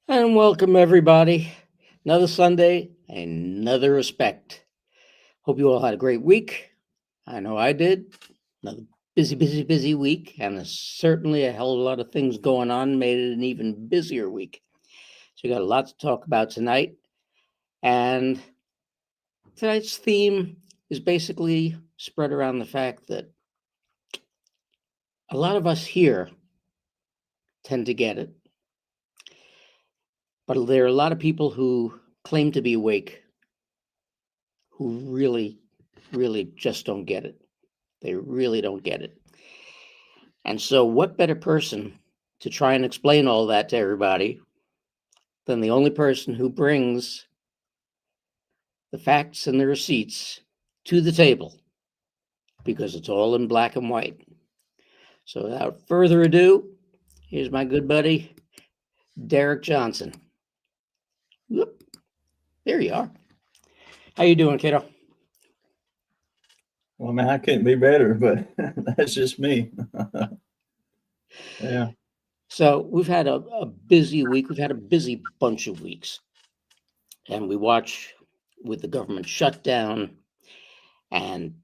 And welcome, everybody. Another Sunday, another respect. Hope you all had a great week. I know I did. Another busy week, and there's certainly a hell of a lot of things going on, made it an even busier week. So, we got a lot to talk about tonight. And tonight's theme is basically spread around the fact that a lot of us here tend to get it, but there are a lot of people who claim to be awake who really just don't get it. They really don't get it. And so, what better person to try and explain all that to everybody than the only person who brings the facts and the receipts to the table because it's all in black and white. So, without further ado, here's my good buddy, Derek Johnson. Whoop, there you are. How you doing, kiddo? Well, man, I couldn't be better, but that's just me. Yeah. So, we've had a busy week. We've had a busy bunch of weeks. And we watch with the government shutdown and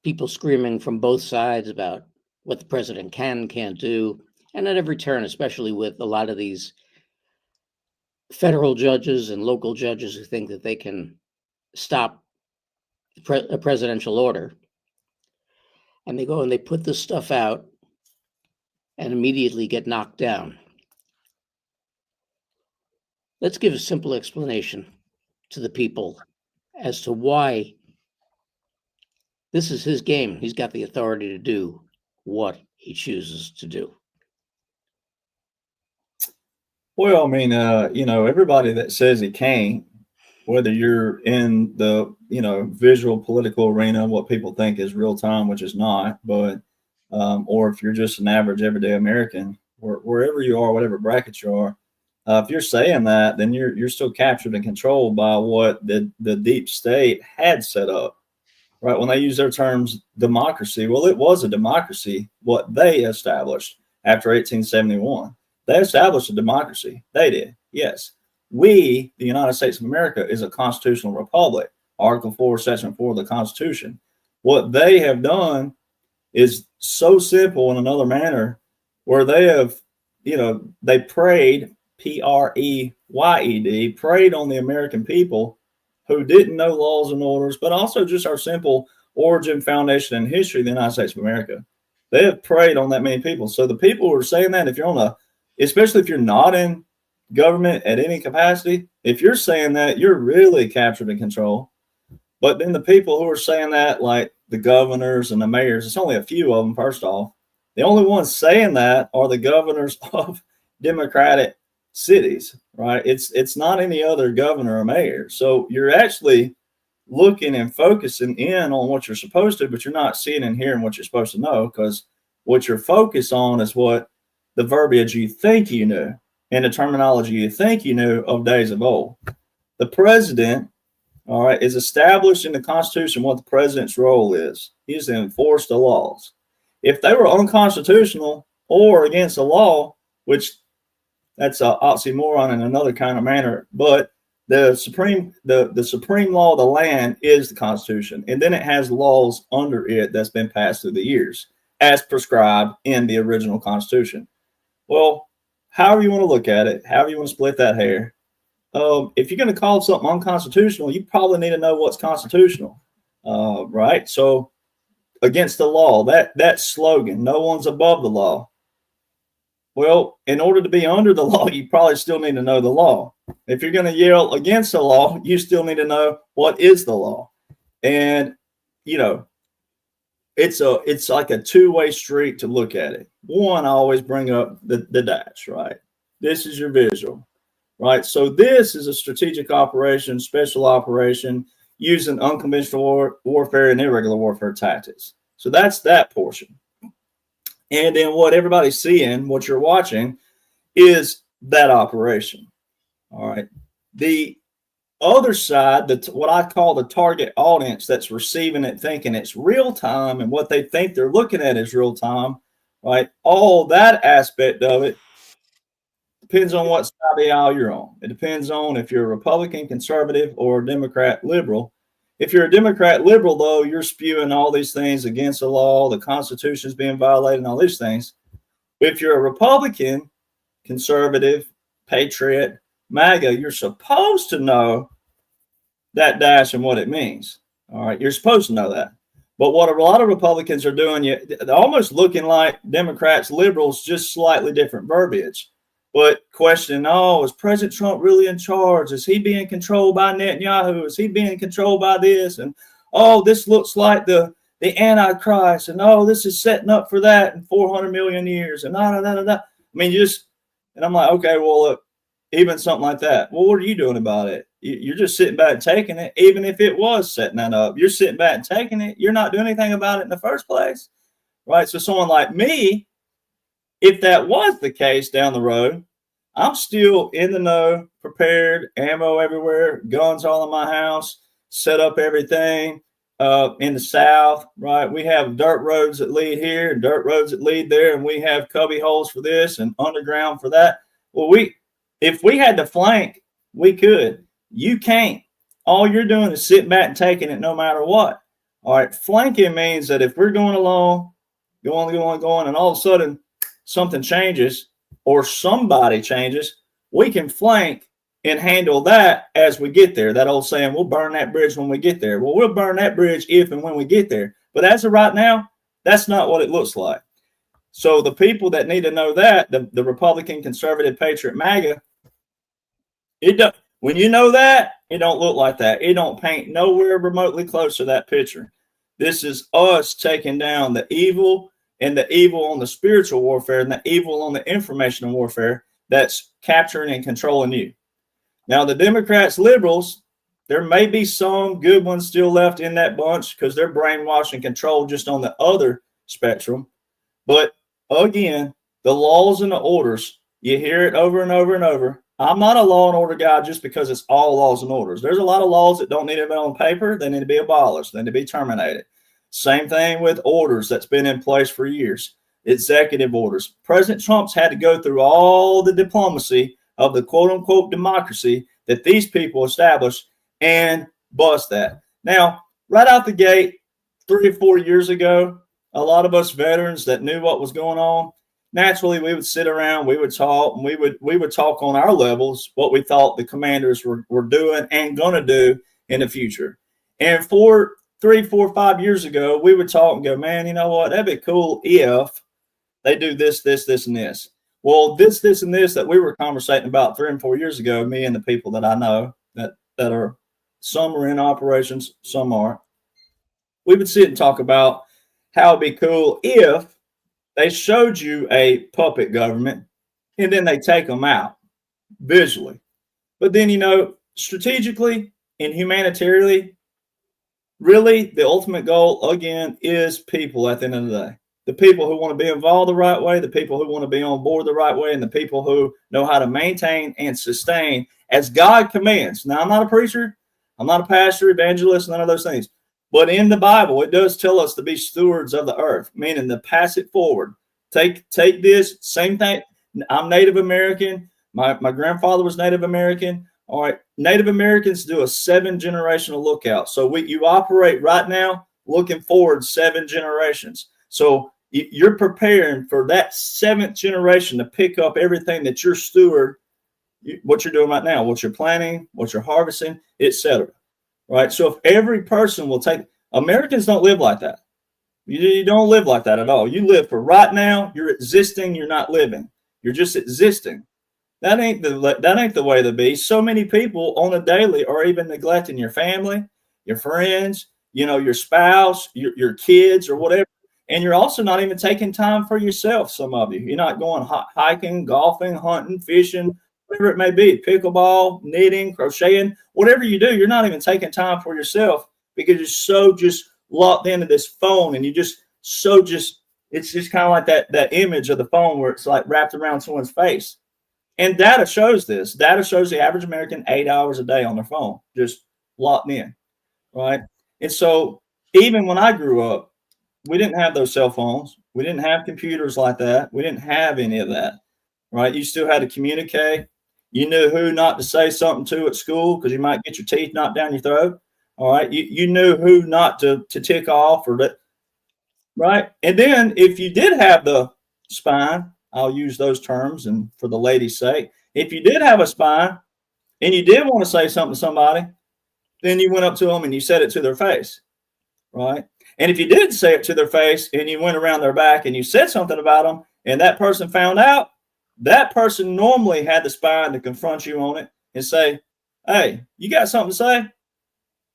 people screaming from both sides about what the president can't do. And at every turn, especially with a lot of these federal judges and local judges who think that they can stop a presidential order. And they go and they put this stuff out and immediately get knocked down. Let's give a simple explanation to the people as to why this is his game. He's got the authority to do what he chooses to do. Well, I mean, everybody that says he can't, whether you're in the, visual political arena, what people think is real time, which is not, but, or if you're just an average everyday American, wherever you are, whatever bracket you are, if you're saying that, then you're still captured and controlled by what the deep state had set up. Right, when they use their terms democracy, well, it was a democracy what they established after 1871. They established a democracy. They did, yes. We, the United States of America, is a constitutional republic. Article 4, Section 4 of the Constitution. What they have done is so simple in another manner, where they have, they preyed, PREYED, preyed on the American people who didn't know laws and orders, but also just our simple origin, foundation, and history of the United States of America. They have preyed on that many people. So the people who are saying that, if you're especially if you're not in government at any capacity, if you're saying that, you're really captured in control. But then the people who are saying that, like the governors and the mayors, it's only a few of them, first off. The only ones saying that are the governors of Democratic cities, right? It's not any other governor or mayor. So you're actually looking and focusing in on what you're supposed to, but you're not seeing and hearing what you're supposed to know, because what you're focused on is what the verbiage you think you knew and the terminology you think you knew of days of old. The president, all right, is established in the Constitution what the president's role is. He's to enforce the laws. If they were unconstitutional or against the law, which that's an oxymoron in another kind of manner, but the supreme law of the land is the Constitution, and then it has laws under it that's been passed through the years as prescribed in the original Constitution. Well, however you want to look at it, however you want to split that hair, if you're going to call something unconstitutional, you probably need to know what's constitutional, right? So against the law, that slogan, no one's above the law. Well, in order to be under the law, you probably still need to know the law. If you're going to yell against the law, you still need to know what is the law. And, it's like a two-way street to look at it. One, I always bring up the dash, right? This is your visual, right? So this is a strategic operation, special operation, using unconventional warfare and irregular warfare tactics. So that's that portion. And then what everybody's seeing, what you're watching, is that operation. All right. The other side, what I call the target audience that's receiving it, thinking it's real time, and what they think they're looking at is real time, right? All that aspect of it, Depends on what side of the aisle you're on. It depends on if you're a Republican, conservative, or a Democrat, liberal. If you're a Democrat liberal, though, you're spewing all these things against the law, the Constitution is being violated, and all these things. If you're a Republican, conservative, patriot, MAGA, you're supposed to know that dash and what it means. All right, you're supposed to know that. But what a lot of Republicans are doing, they're almost looking like Democrats, liberals, just slightly different verbiage. But questioning, oh, is President Trump really in charge? Is he being controlled by Netanyahu? Is he being controlled by this? And, oh, this looks like the Antichrist. And, oh, this is setting up for that in 400 million years. And, I mean, and I'm like, okay, well, look, even something like that. Well, what are you doing about it? You're just sitting back and taking it. Even if it was setting that up, you're sitting back and taking it. You're not doing anything about it in the first place, right? So someone like me, if that was the case down the road, I'm still in the know, prepared, ammo everywhere, guns all in my house, set up everything in the South, right? We have dirt roads that lead here and dirt roads that lead there, and we have cubby holes for this and underground for that. Well, if we had to flank, we could. You can't. All you're doing is sitting back and taking it no matter what. All right, flanking means that if we're going along, going, and all of a sudden something changes or somebody changes, we can flank and handle that as we get there. That old saying, we'll burn that bridge when we get there. Well, we'll burn that bridge if and when we get there. But as of right now, that's not what it looks like. So the people that need to know that, the Republican, conservative, patriot, MAGA, when you know that, it don't look like that. It don't paint nowhere remotely close to that picture. This is us taking down the evil, and the evil on the spiritual warfare and the evil on the information warfare that's capturing and controlling you. Now, the Democrats, liberals, there may be some good ones still left in that bunch because they're brainwashed and controlled just on the other spectrum. But again, the laws and the orders, you hear it over and over and over. I'm not a law and order guy just because it's all laws and orders. There's a lot of laws that don't need to be on paper. They need to be abolished. They need to be terminated. Same thing with orders that's been in place for years. Executive orders. President Trump's had to go through all the diplomacy of the quote unquote democracy that these people established and bust that. Now, right out the gate, 3 or 4 years ago, a lot of us veterans that knew what was going on, naturally we would sit around, we would talk, and we would talk on our levels what we thought the commanders were doing and going to do in the future. And 3, 4, 5 years ago, we would talk and go, man, you know what? That'd be cool if they do this, this, this, and this. Well, this, and this that we were conversating about 3 and 4 years ago, me and the people that I know that are, some are in operations, some aren't. We would sit and talk about how it'd be cool if they showed you a puppet government and then they take them out visually. But then, strategically and humanitarianly, really, the ultimate goal, again, is people at the end of the day. The people who want to be involved the right way, the people who want to be on board the right way, and the people who know how to maintain and sustain as God commands. Now, I'm not a preacher. I'm not a pastor, evangelist, none of those things. But in the Bible, it does tell us to be stewards of the earth, meaning to pass it forward. Take this, same thing. I'm Native American. My grandfather was Native American. All right, Native Americans do a 7-generational lookout. So you operate right now looking forward 7 generations. So you're preparing for that 7th generation to pick up everything that your steward, what you're doing right now, what you're planting, what you're harvesting, etc. Right? So if every person will take, Americans don't live like that. You don't live like that at all. You live for right now. You're existing. You're not living. You're just existing. That ain't the way to be. So many people on a daily are even neglecting your family, your friends, your spouse, your kids, or whatever. And you're also not even taking time for yourself. Some of you, you're not going hiking, golfing, hunting, fishing, whatever it may be, pickleball, knitting, crocheting, whatever you do. You're not even taking time for yourself because you're so just locked into this phone, and it's just kind of like that image of the phone where it's like wrapped around someone's face. And data shows this. Data shows the average American 8 hours a day on their phone, just locked in, right? And so even when I grew up, we didn't have those cell phones. We didn't have computers like that. We didn't have any of that. right? You still had to communicate. You knew who not to say something to at school because you might get your teeth knocked down your throat. All right. You knew who not to tick off or that, right? And then if you did have the spine, I'll use those terms and for the lady's sake, if you did have a spine and you did want to say something to somebody, then you went up to them and you said it to their face, right? And if you did say it to their face and you went around their back and you said something about them and that person found out, that person normally had the spine to confront you on it and say, hey, you got something to say?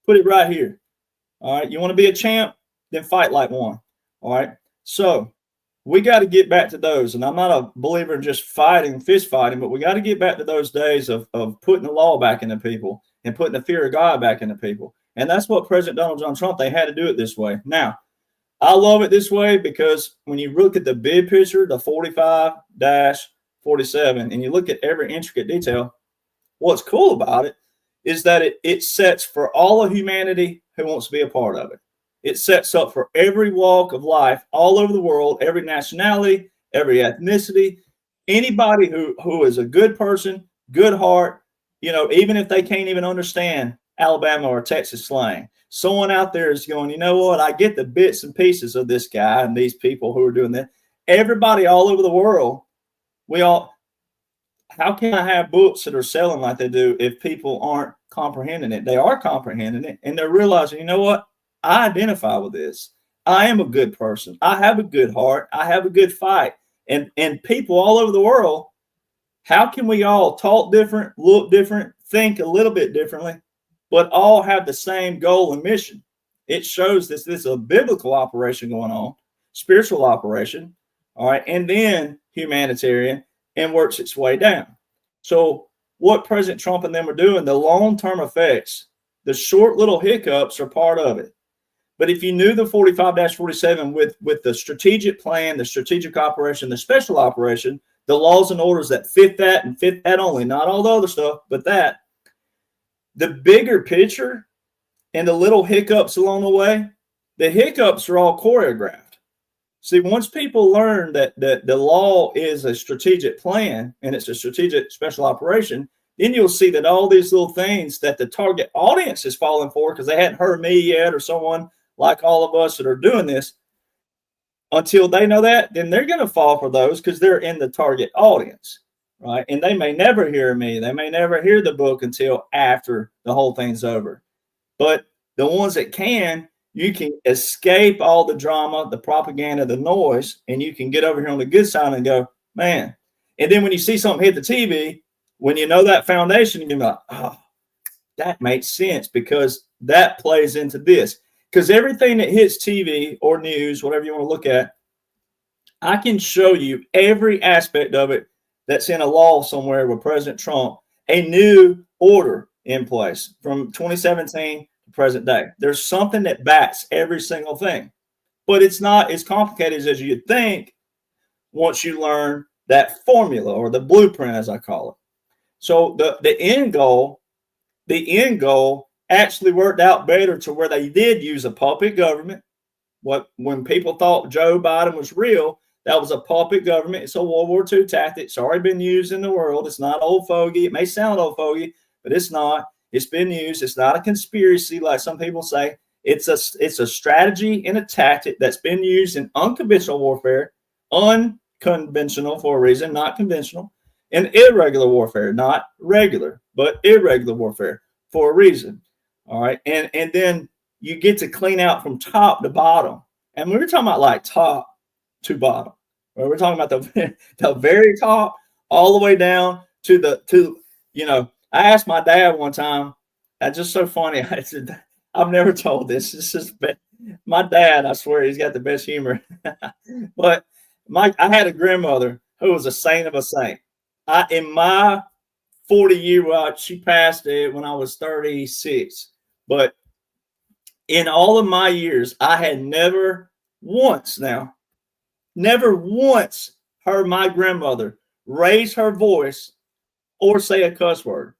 Put it right here. All right. You want to be a champ? Then fight like one. All right. So we got to get back to those. And I'm not a believer in just fighting, fist fighting, but we got to get back to those days of putting the law back into people and putting the fear of God back into people. And that's what President Donald John Trump, they had to do it this way. Now, I love it this way because when you look at the big picture, the 45-47, and you look at every intricate detail, what's cool about it is that it sets for all of humanity who wants to be a part of it. It sets up for every walk of life all over the world, every nationality, every ethnicity, anybody who is a good person, good heart, even if they can't even understand Alabama or Texas slang. Someone out there is going, you know what? I get the bits and pieces of this guy and these people who are doing that. Everybody all over the world, how can I have books that are selling like they do if people aren't comprehending it? They are comprehending it and they're realizing, you know what? I identify with this. I am a good person. I have a good heart. I have a good fight. And people all over the world, how can we all talk different, look different, think a little bit differently, but all have the same goal and mission? It shows this is a biblical operation going on, spiritual operation, all right, and then humanitarian, and works its way down. So what President Trump and them are doing, the long-term effects, the short little hiccups are part of it. But if you knew the 45-47 with the strategic plan, the strategic operation, the special operation, the laws and orders that fit that and fit that only, not all the other stuff, but that, the bigger picture and the little hiccups along the way, the hiccups are all choreographed. See, once people learn that the law is a strategic plan and it's a strategic special operation, then you'll see that all these little things that the target audience is falling for because they hadn't heard me yet or someone like all of us that are doing this, until they know that, then they're going to fall for those because they're in the target audience, right? And they may never hear me. They may never hear the book until after the whole thing's over. But the ones that can, you can escape all the drama, the propaganda, the noise, and you can get over here on the good side and go, man. And then when you see something hit the TV, when you know that foundation, you're like, oh, that makes sense because that plays into this. Because everything that hits TV or news, whatever you want to look at, I can show you every aspect of it that's in a law somewhere with President Trump, a new order in place from 2017 to present day. There's something that backs every single thing. But it's not as complicated as you'd think once you learn that formula or the blueprint, as I call it. So the end goal actually worked out better to where they did use a puppet government. When people thought Joe Biden was real, that was a puppet government. It's a World War II tactic. It's already been used in the world. It's not old fogey. It may sound old fogey, but it's not. It's been used. It's not a conspiracy like some people say. It's a strategy and a tactic that's been used in unconventional warfare, unconventional for a reason, not conventional, and irregular warfare, not regular, but irregular warfare for a reason. All right. And then you get to clean out from top to bottom. And we're talking about like top to bottom. We're talking about the very top all the way down to I asked my dad one time, that's just so funny. I said, I've never told this. This is my dad, I swear he's got the best humor. But I had a grandmother who was a saint of a saint. In my 40-year, she passed it when I was 36. But in all of my years, I had never once heard my grandmother raise her voice or say a cuss word.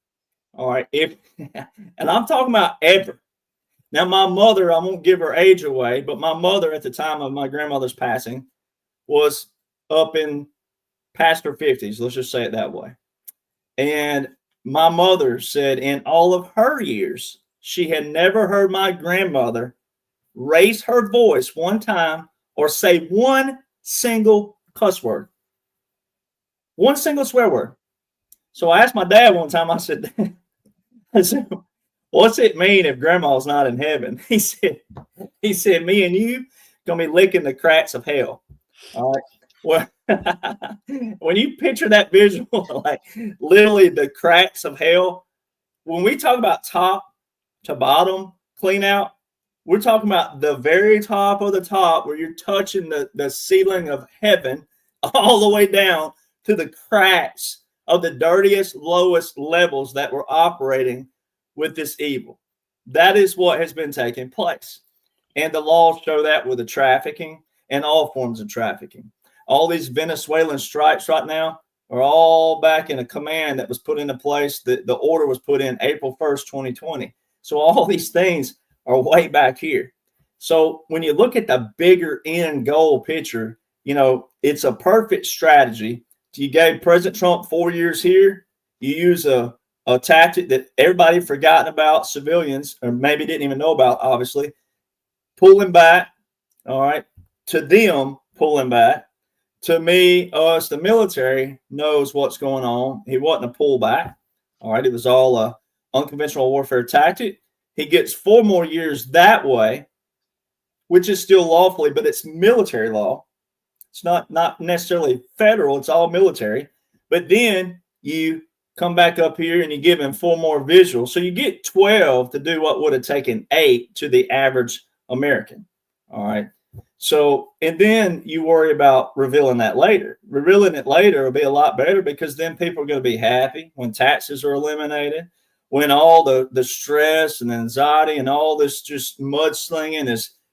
All right. And I'm talking about ever. Now, my mother, I won't give her age away, but my mother at the time of my grandmother's passing was up in past her 50s. Let's just say it that way. And my mother said in all of her years, she had never heard my grandmother raise her voice one time or say one single cuss word, one single swear word. So I asked my dad one time, I said, what's it mean if grandma's not in heaven? He said, me and you gonna be licking the cracks of hell. All right. Well, when you picture that visual, like literally the cracks of hell, when we talk about top to bottom clean out, we're talking about the very top of the top where you're touching the ceiling of heaven all the way down to the cracks of the dirtiest, lowest levels that were operating with this evil. That is what has been taking place. And the laws show that with the trafficking and all forms of trafficking. All these Venezuelan strikes right now are all back in a command that was put into place. The order was put in April 1st, 2020. So all these things are way back here. So when you look at the bigger end goal picture, you know, it's a perfect strategy. You gave President Trump 4 years here. You use a tactic that everybody forgotten about, civilians, or maybe didn't even know about, obviously, pulling back, all right, to them pulling back. To me, us, the military, knows what's going on. He wasn't a pullback, all right. It was all a unconventional warfare tactic. He gets 4 more years that way, which is still lawfully, but it's military law. It's not necessarily federal. It's all military. But then you come back up here and you give him 4 more visuals. So you get 12 to do what would have taken 8 to the average American. All right. So, and then you worry about revealing that later. Revealing it later will be a lot better because then people are going to be happy when taxes are eliminated, when all the stress and anxiety and all this just mudslinging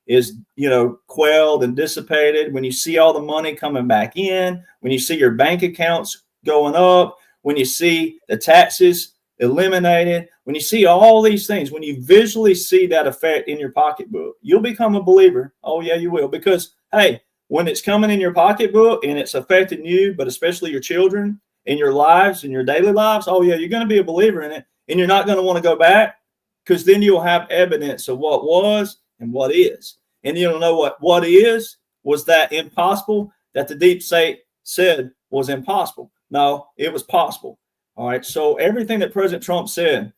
is, you know, quelled and dissipated. When you see all the money coming back in, when you see your bank accounts going up, when you see the taxes eliminated, when you see all these things, when you visually see that effect in your pocketbook, you'll become a believer. Oh yeah, you will. Because hey, when it's coming in your pocketbook and it's affecting you, but especially your children in your lives, in your daily lives, oh yeah, you're going to be a believer in it. And you're not going to want to go back because then you'll have evidence of what was and what is. And you'll know what is was that impossible that the deep state said was impossible. No, it was possible. All right. So everything that President Trump said,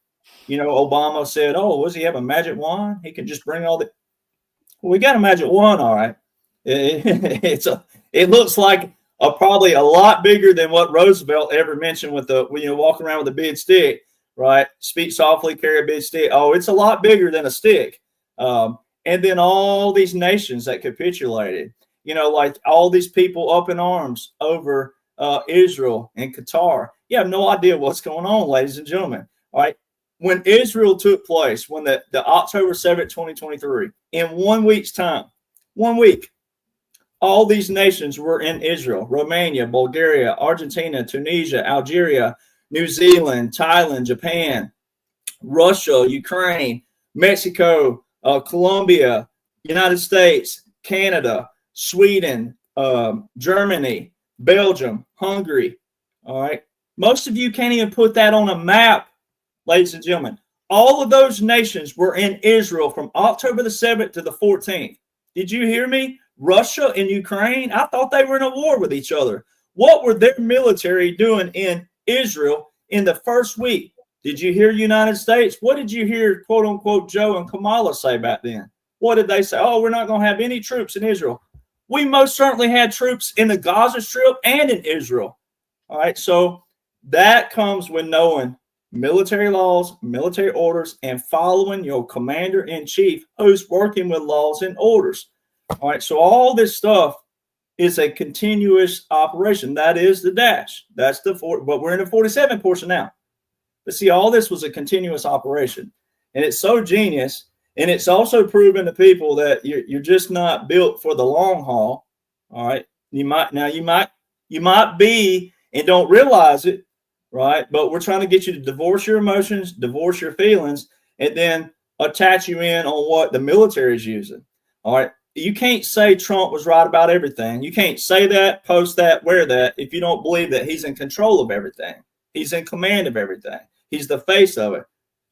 you know, Obama said, oh, does he have a magic wand? He can just bring all the. Well, we got a magic wand. All right. It looks like probably a lot bigger than what Roosevelt ever mentioned with walking around with a big stick. Right. Speak softly, carry a big stick. Oh, it's a lot bigger than a stick. And then all these nations that capitulated, you know, like all these people up in arms over Israel and Qatar. You have no idea what's going on, ladies and gentlemen. All right. When Israel took place, when the October 7th, 2023, in 1 week's time, 1 week, all these nations were in Israel: Romania, Bulgaria, Argentina, Tunisia, Algeria, New Zealand, Thailand, Japan, Russia, Ukraine, Mexico, Colombia, United States, Canada, Sweden, Germany, Belgium, Hungary. All right. Most of you can't even put that on a map, ladies and gentlemen. All of those nations were in Israel from October the 7th to the 14th. Did you hear me? Russia and Ukraine, I thought they were in a war with each other. What were their military doing in Israel in the first week? Did you hear United States? What did you hear, quote unquote, Joe and Kamala say back then? What did they say? Oh, we're not going to have any troops in Israel. We most certainly had troops in the Gaza Strip and in Israel. All right. So that comes with knowing military laws, military orders, and following your commander in chief who's working with laws and orders. All right. So all this stuff is a continuous operation. That is the dash. That's but we're in the 47 portion now. But see, all this was a continuous operation, and it's so genius. And it's also proven to people that you're just not built for the long haul. All right. You might be and don't realize it. Right. But we're trying to get you to divorce your emotions, divorce your feelings, and then attach you in on what the military is using. All right. you can't say Trump was right about everything. You can't say that, post that, wear that if you don't believe that he's in control of everything. He's in command of everything. He's the face of it.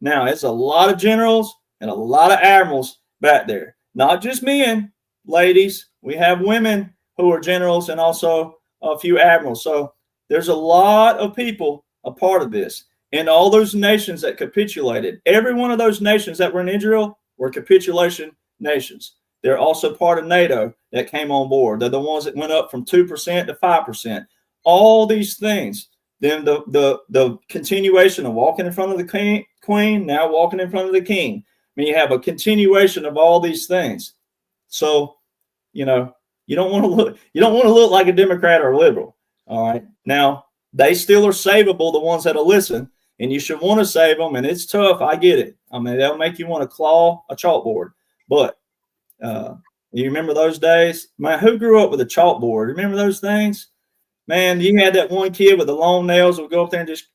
Now, it's a lot of generals and a lot of admirals back there. Not just men, ladies. We have women who are generals and also a few admirals. So there's a lot of people a part of this. And all those nations that capitulated, every one of those nations that were in Israel were capitulation nations. They're also part of NATO that came on board. They're the ones that went up from 2% to 5%. All these things. Then the continuation of walking in front of the queen, now walking in front of the king. I mean, you have a continuation of all these things. So, you know, you don't want to look like a Democrat or a liberal. All right. Now, they still are savable, the ones that'll listen, and you should want to save them. And it's tough. I get it. I mean, they'll make you want to claw a chalkboard. But you remember those days? Man, who grew up with a chalkboard? Remember those things? Man, you had that one kid with the long nails who would go up there and just,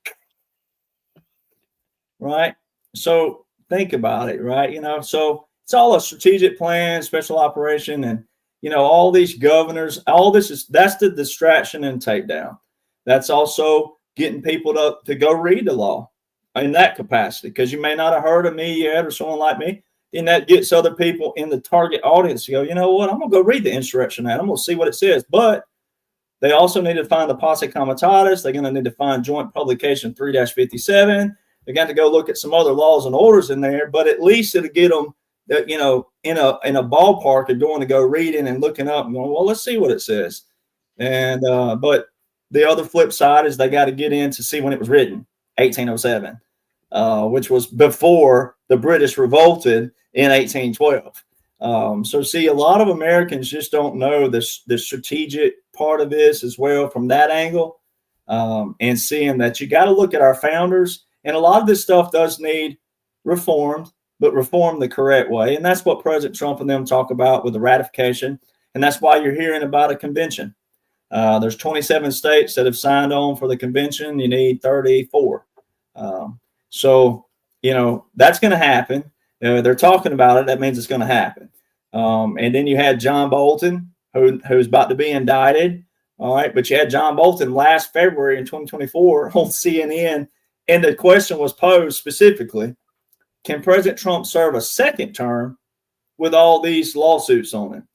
right? So think about it, right? You know, so it's all a strategic plan, special operation, and, you know, all these governors, all this that's the distraction and takedown. That's also getting people to go read the law in that capacity, because you may not have heard of me yet or someone like me. And that gets other people in the target audience to go, you know what, I'm going to go read the Insurrection Act. I'm going to see what it says. But they also need to find the Posse Comitatus. They're going to need to find Joint Publication 3-57. They got to go look at some other laws and orders in there, but at least it'll get them, that, you know, in a ballpark of going to go reading and looking up and going, well, let's see what it says. And but the other flip side is they got to get in to see when it was written, 1807, which was before the British revolted in 1812. So see, a lot of Americans just don't know the strategic part of this as well from that angle, and seeing that you got to look at our founders, and a lot of this stuff does need reformed, but reformed the correct way. And that's what President Trump and them talk about with the ratification. And that's why you're hearing about a convention. There's 27 states that have signed on for the convention. You need 34. So, you know, that's going to happen. They're talking about it. That means it's going to happen. And then you had John Bolton, who's about to be indicted. All right. But you had John Bolton last February in 2024 on CNN. And the question was posed specifically, can President Trump serve a second term with all these lawsuits on him?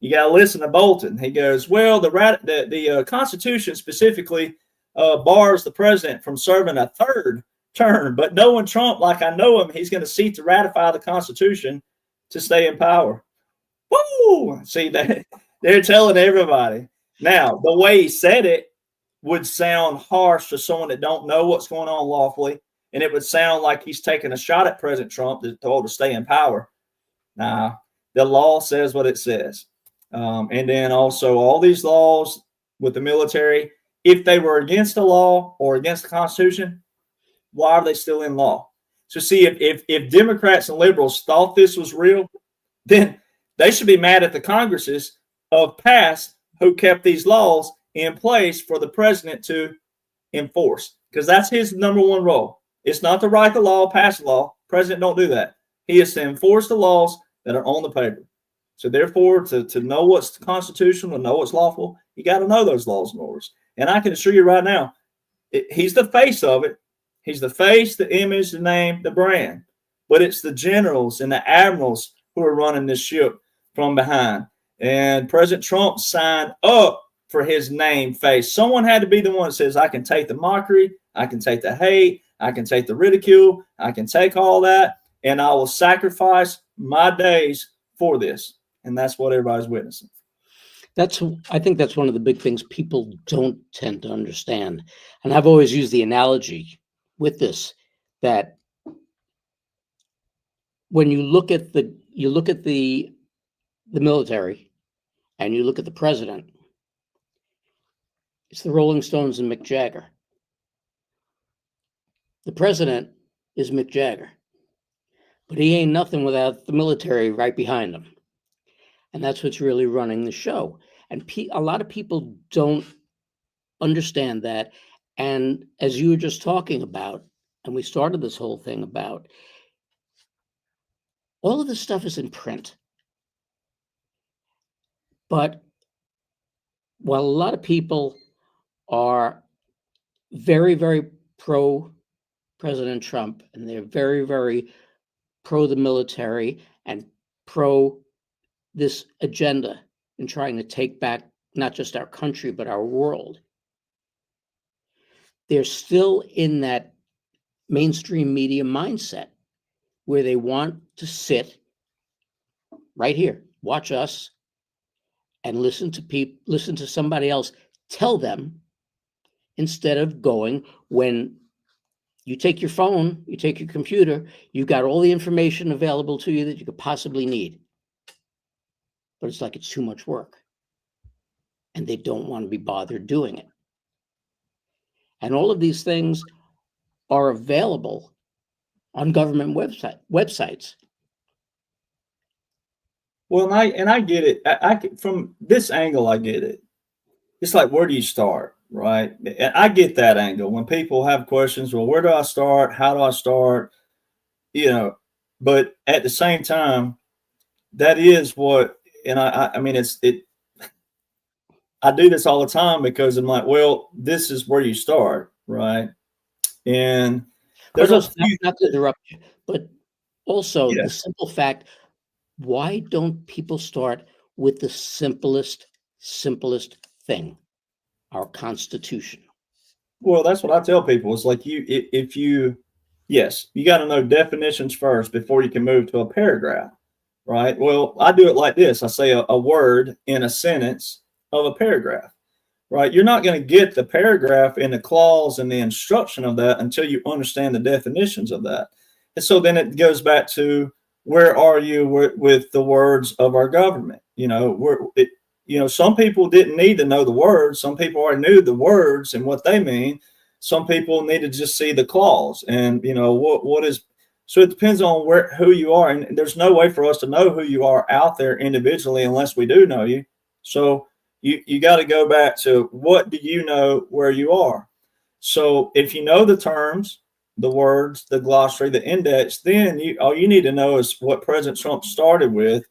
You got to listen to Bolton. He goes, well, the Constitution specifically bars the president from serving a third term, but knowing Trump like I know him, he's going to seek to ratify the Constitution to stay in power. Woo! See, they're telling everybody. Now, the way he said it would sound harsh to someone that don't know what's going on lawfully, and it would sound like he's taking a shot at President Trump to stay in power. Nah, the law says what it says. And then also all these laws with the military, if they were against the law or against the Constitution, why are they still in law? So see, if Democrats and liberals thought this was real, then they should be mad at the Congresses of past who kept these laws in place for the president to enforce, because that's his number one role. It's not to write the law, pass the law. President don't do that. He is to enforce the laws that are on the paper. So therefore, to know what's constitutional and know what's lawful, you got to know those laws and orders. And I can assure you right now, he's the face of it. He's the face, the image, the name, the brand. But it's the generals and the admirals who are running this ship from behind. And President Trump signed up for his name, face. Someone had to be the one that says, I can take the mockery, I can take the hate, I can take the ridicule, I can take all that, and I will sacrifice my days for this. And that's what everybody's witnessing. I think that's one of the big things people don't tend to understand. And I've always used the analogy with this, that when you look at the military and you look at the president, it's the Rolling Stones and Mick Jagger. The president is Mick Jagger, but he ain't nothing without the military right behind him. And that's what's really running the show. And a lot of people don't understand that. And as you were just talking about, and we started this whole thing about, all of this stuff is in print. But while a lot of people are very, very pro President Trump, and they're very, very pro the military and pro this agenda in trying to take back not just our country, but our world, they're still in that mainstream media mindset where they want to sit right here, watch us, and listen to somebody else tell them, instead of going, when you take your phone, you take your computer, you've got all the information available to you that you could possibly need. But it's like it's too much work. And they don't want to be bothered doing it. And all of these things are available on government websites. Well, and I get it. From this angle, I get it. It's like, where do you start, right? And I get that angle. When people have questions, well, where do I start? How do I start? But at the same time, that is what, and I mean, I do this all the time because I'm like, well, this is where you start, right? And there's not to interrupt you, but also the simple fact, why don't people start with the simplest thing, our Constitution? Well, that's what I tell people. It's like yes, you got to know definitions first before you can move to a paragraph, right? Well, I do it like this. I say a word in a sentence of a paragraph, right? You're not going to get the paragraph and the clause and the instruction of that until you understand the definitions of that. And so then it goes back to, where are you with the words of our government? Some people didn't need to know the words. Some people already knew the words and what they mean. Some people need to just see the clause and, what is. So it depends on who you are. And there's no way for us to know who you are out there individually unless we do know you. So you got to go back to, what do you know where you are? So if you know the terms, the words, the glossary, the index, then all you need to know is what President Trump started with,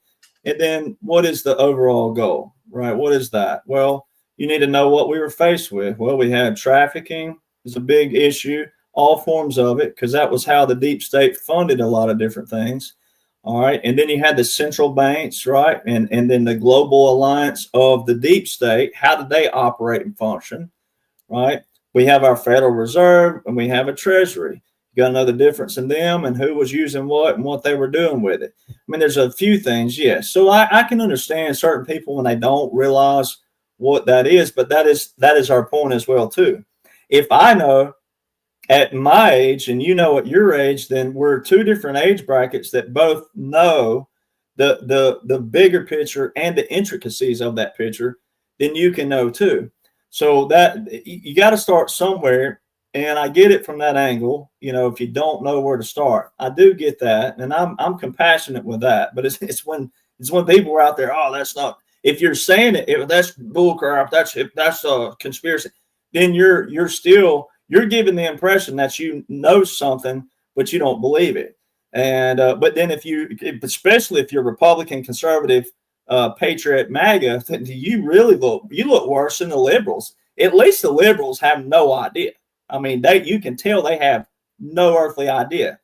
and then what is the overall goal, right? What is that? Well, you need to know what we were faced with. Well, we had trafficking is a big issue, all forms of it, because that was how the deep state funded a lot of different things. All right. And then you had the central banks, right? And then the global alliance of the deep state. How did they operate and function, right? We have our Federal Reserve and we have a Treasury. You got to know the difference in them and who was using what and what they were doing with it. I mean, there's a few things, yes. So I can understand certain people when they don't realize what that is, but that is our point as well too. If I know at my age and you know at your age, then we're two different age brackets that both know the bigger picture and the intricacies of that picture, then you can know too. So that you got to start somewhere, and I get it from that angle. If you don't know where to start, I do get that, and I'm compassionate with that. But it's when people are out there, oh, that's not. If you're saying it, if that's bullcrap, that's a conspiracy, then you're giving the impression that you know something, but you don't believe it. And but then especially if you're Republican, conservative, patriot, MAGA, you look worse than the liberals. At least the liberals have no idea. I mean, you can tell they have no earthly idea.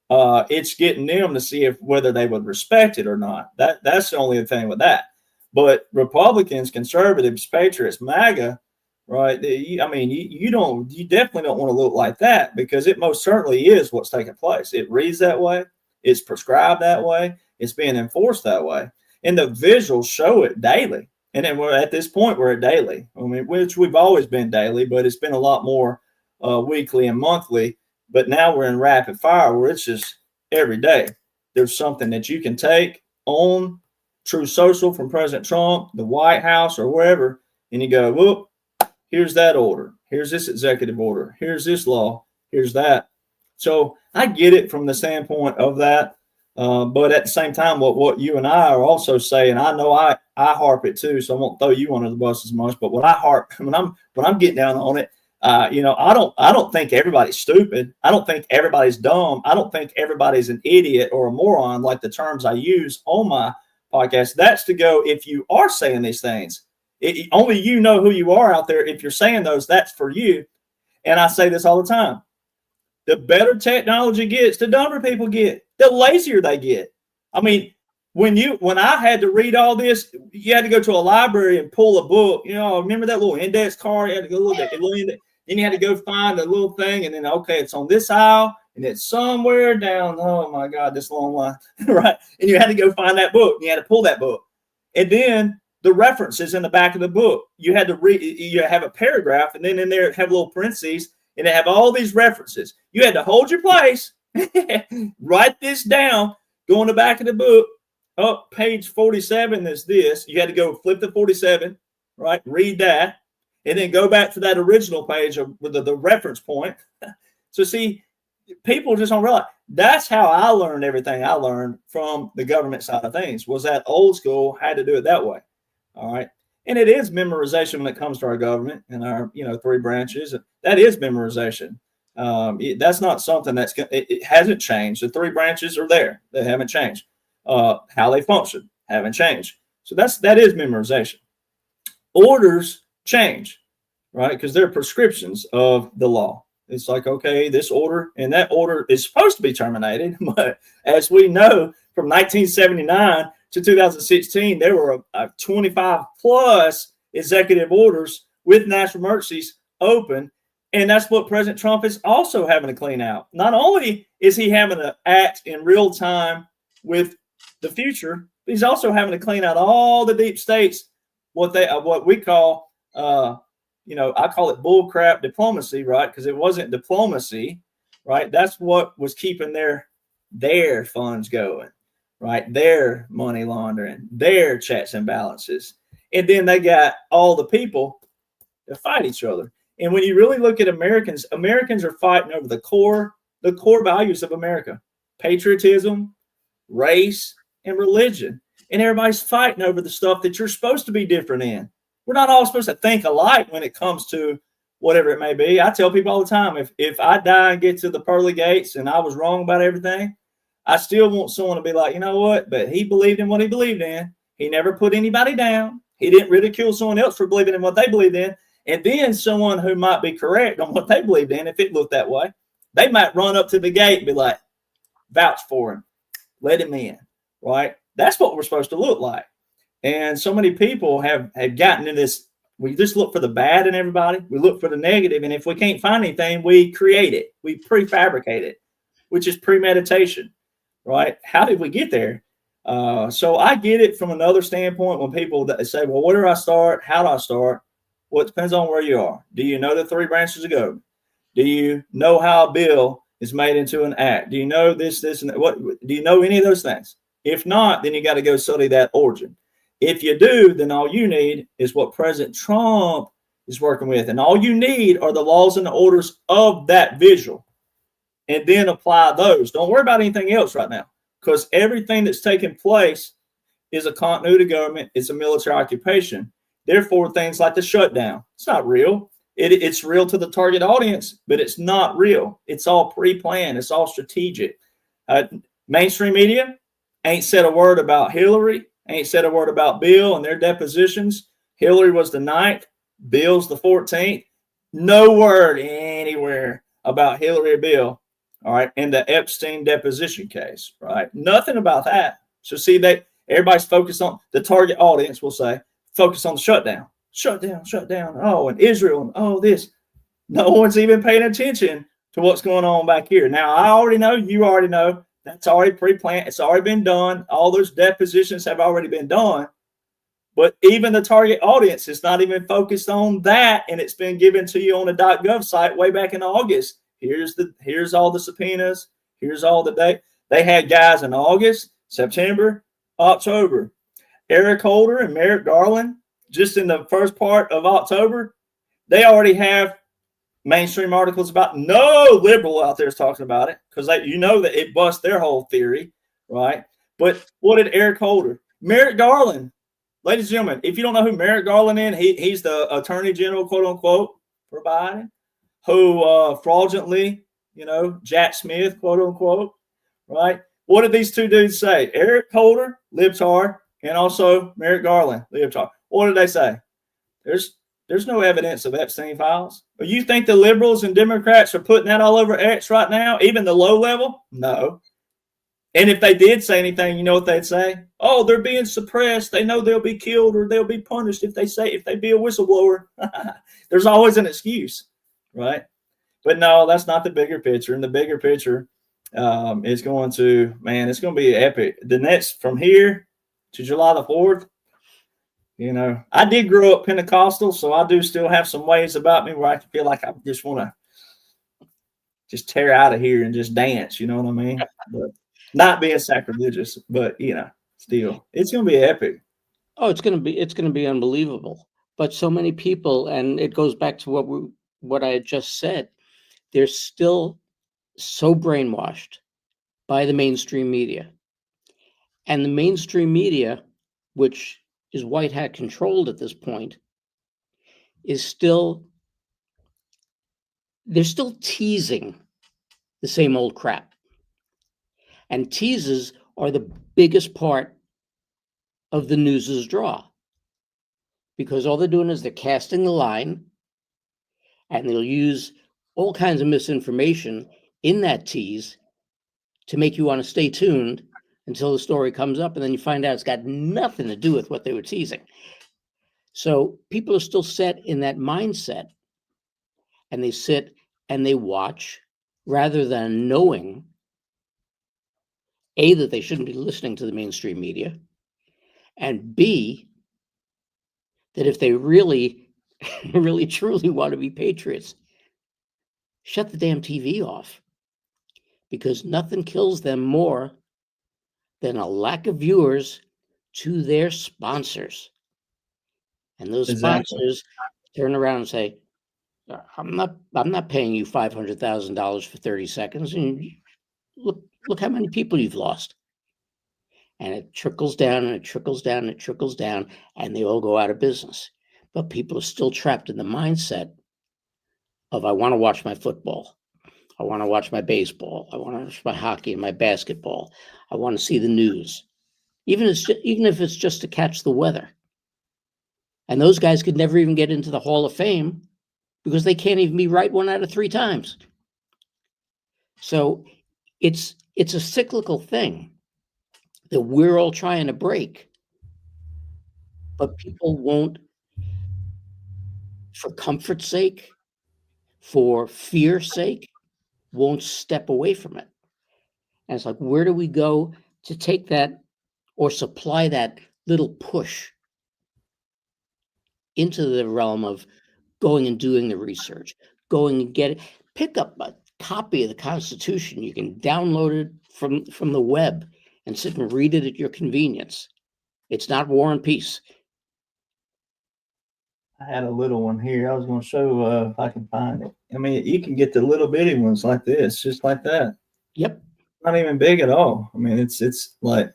It's getting them to see whether they would respect it or not. That's the only thing with that. But Republicans, conservatives, patriots, MAGA, right? You definitely don't want to look like that, because it most certainly is what's taking place. It reads that way. It's prescribed that way. It's being enforced that way. And the visuals show it daily. And then at this point, we're at daily. I mean, which we've always been daily, but it's been a lot more weekly and monthly. But now we're in rapid fire where it's just every day. There's something that you can take on Truth Social from President Trump, the White House, or wherever, and you go, whoop, here's that order. Here's this executive order. Here's this law. Here's that. So I get it from the standpoint of that. But at the same time, what you and I are also saying, I know I harp it too, so I won't throw you under the bus as much. But when I'm getting down on it, I don't think everybody's stupid. I don't think everybody's dumb. I don't think everybody's an idiot or a moron, like the terms I use on my podcast. That's to go, if you are saying these things, only you know who you are out there. If you're saying those, that's for you. And I say this all the time. The better technology gets, the dumber people get, the lazier they get. I mean, when I had to read all this, you had to go to a library and pull a book. You know, remember that little index card? You had to go look at it. Then you had to go find a little thing, and then, okay, it's on this aisle, and it's somewhere down, oh my God, this long line, right? And you had to go find that book, and you had to pull that book. And then the references in the back of the book, you had to read, you have a paragraph, and then in there have little parentheses, and they have all these references. You had to hold your place, write this down, go in the back of the book. Oh, page 47 is this. You had to go flip to 47, right? Read that, and then go back to that original page with the reference point. So see, people just don't realize that's how I learned everything I learned from the government side of things, was that old school, had to do it that way. All right. And it is memorization when it comes to our government and our, 3 branches. That is memorization. That's not something it hasn't changed. The 3 branches are there. They haven't changed. How they function haven't changed. So that is memorization. Orders change, right? Because they're prescriptions of the law. It's like, okay, this order and that order is supposed to be terminated. But as we know, from 1979 to 2016, there were 25 plus executive orders with national emergencies open. And that's what President Trump is also having to clean out. Not only is he having to act in real time with the future, but he's also having to clean out all the deep states, what we call, I call it bullcrap diplomacy, right? Because it wasn't diplomacy, right? That's what was keeping their funds going, right? Their money laundering, their checks and balances. And then they got all the people to fight each other. And when you really look at Americans are fighting over the core values of America: patriotism, race, and religion. And everybody's fighting over the stuff that you're supposed to be different in. We're not all supposed to think alike when it comes to whatever it may be. I tell people all the time, if I die and get to the pearly gates and I was wrong about everything, I still want someone to be like, you know what? But he believed in what he believed in. He never put anybody down. He didn't ridicule someone else for believing in what they believed in. And then someone who might be correct on what they believed in, if it looked that way, they might run up to the gate and be like, vouch for him, let him in, right? That's what we're supposed to look like. And so many people have gotten in this. We just look for the bad in everybody. We look for the negative. And if we can't find anything, we create it. We prefabricate it, which is premeditation, right? How did we get there? So I get it from another standpoint when people say, well, where do I start? How do I start? Well, it depends on where you are. Do you know the 3 branches of government? Do you know how a bill is made into an act? Do you know this, and that? What? Do you know any of those things? If not, then you got to go study that origin. If you do, then all you need is what President Trump is working with. And all you need are the laws and the orders of that visual. And then apply those. Don't worry about anything else right now, because everything that's taking place is a continuity of government. It's a military occupation. Therefore, things like the shutdown, it's not real. It's real to the target audience, but it's not real. It's all pre-planned. It's all strategic. Mainstream media ain't said a word about Hillary, ain't said a word about Bill and their depositions. Hillary was the 9th, Bill's the 14th. No word anywhere about Hillary or Bill, all right, in the Epstein deposition case, right? Nothing about that. So see, everybody's focused on the target audience, will say, focus on the shutdown. Shutdown. Oh, and Israel, and oh, this. No one's even paying attention to what's going on back here. Now, I already know, you already know, that's already pre-planned. It's already been done. All those depositions have already been done. But even the target audience is not even focused on that, and it's been given to you on the .gov site way back in August. Here's all the subpoenas. Here's all the date. They had guys in August, September, October. Eric Holder and Merrick Garland, just in the first part of October, they already have mainstream articles about. No liberal out there is talking about it, because that it busts their whole theory, right? But what did Eric Holder, Merrick Garland, ladies and gentlemen, if you don't know who Merrick Garland is, he's the Attorney General, quote unquote, for Biden, who fraudulently, Jack Smith, quote unquote, right? What did these two dudes say? Eric Holder, libtard, and also Merrick Garland, Leotard. What did they say? There's no evidence of Epstein files. You think the liberals and Democrats are putting that all over X right now, even the low level? No. And if they did say anything, you know what they'd say? Oh, they're being suppressed. They know they'll be killed or they'll be punished if they be a whistleblower. There's always an excuse, right? But no, that's not the bigger picture. And the bigger picture is going to, man, it's going to be epic. The next from here to July the 4th, you know, I did grow up Pentecostal, so I do still have some ways about me where I feel like I just want to just tear out of here and just dance. You know what I mean? But not being sacrilegious, but you know, still, it's going to be epic. Oh, it's going to be unbelievable. But so many people, and it goes back to what I had just said. They're still so brainwashed by the mainstream media, and the mainstream media, which is white hat controlled at this point, is still, they're still teasing the same old crap. And teases are the biggest part of the news's draw, because all they're doing is they're casting the line, and they'll use all kinds of misinformation in that tease to make you want to stay tuned until the story comes up, and then you find out it's got nothing to do with what they were teasing. So people are still set in that mindset, and they sit and they watch rather than knowing, A, that they shouldn't be listening to the mainstream media, and B, that if they really, really, truly want to be patriots, shut the damn TV off, because nothing kills them more than a lack of viewers to their sponsors. And those sponsors turn around and say, I'm not paying you $500,000 for 30 seconds. And look how many people you've lost. And it trickles down and it trickles down and it trickles down, and they all go out of business. But people are still trapped in the mindset of, I want to watch my football. I want to watch my baseball. I want to watch my hockey and my basketball. I want to see the news, even if it's just to catch the weather. And those guys could never even get into the Hall of Fame because they can't even be right 1 out of 3 times. So it's a cyclical thing that we're all trying to break, but people won't, for comfort's sake, for fear's sake, won't step away from it. And it's like, where do we go to take that or supply that little push into the realm of going and doing the research, going and pick up a copy of the Constitution. You can download it from the web and sit and read it at your convenience. It's not War and Peace. I had a little one here. I was going to show if I can find it. I mean, you can get the little bitty ones like this, just like that. Yep. Not even big at all. I mean, it's like,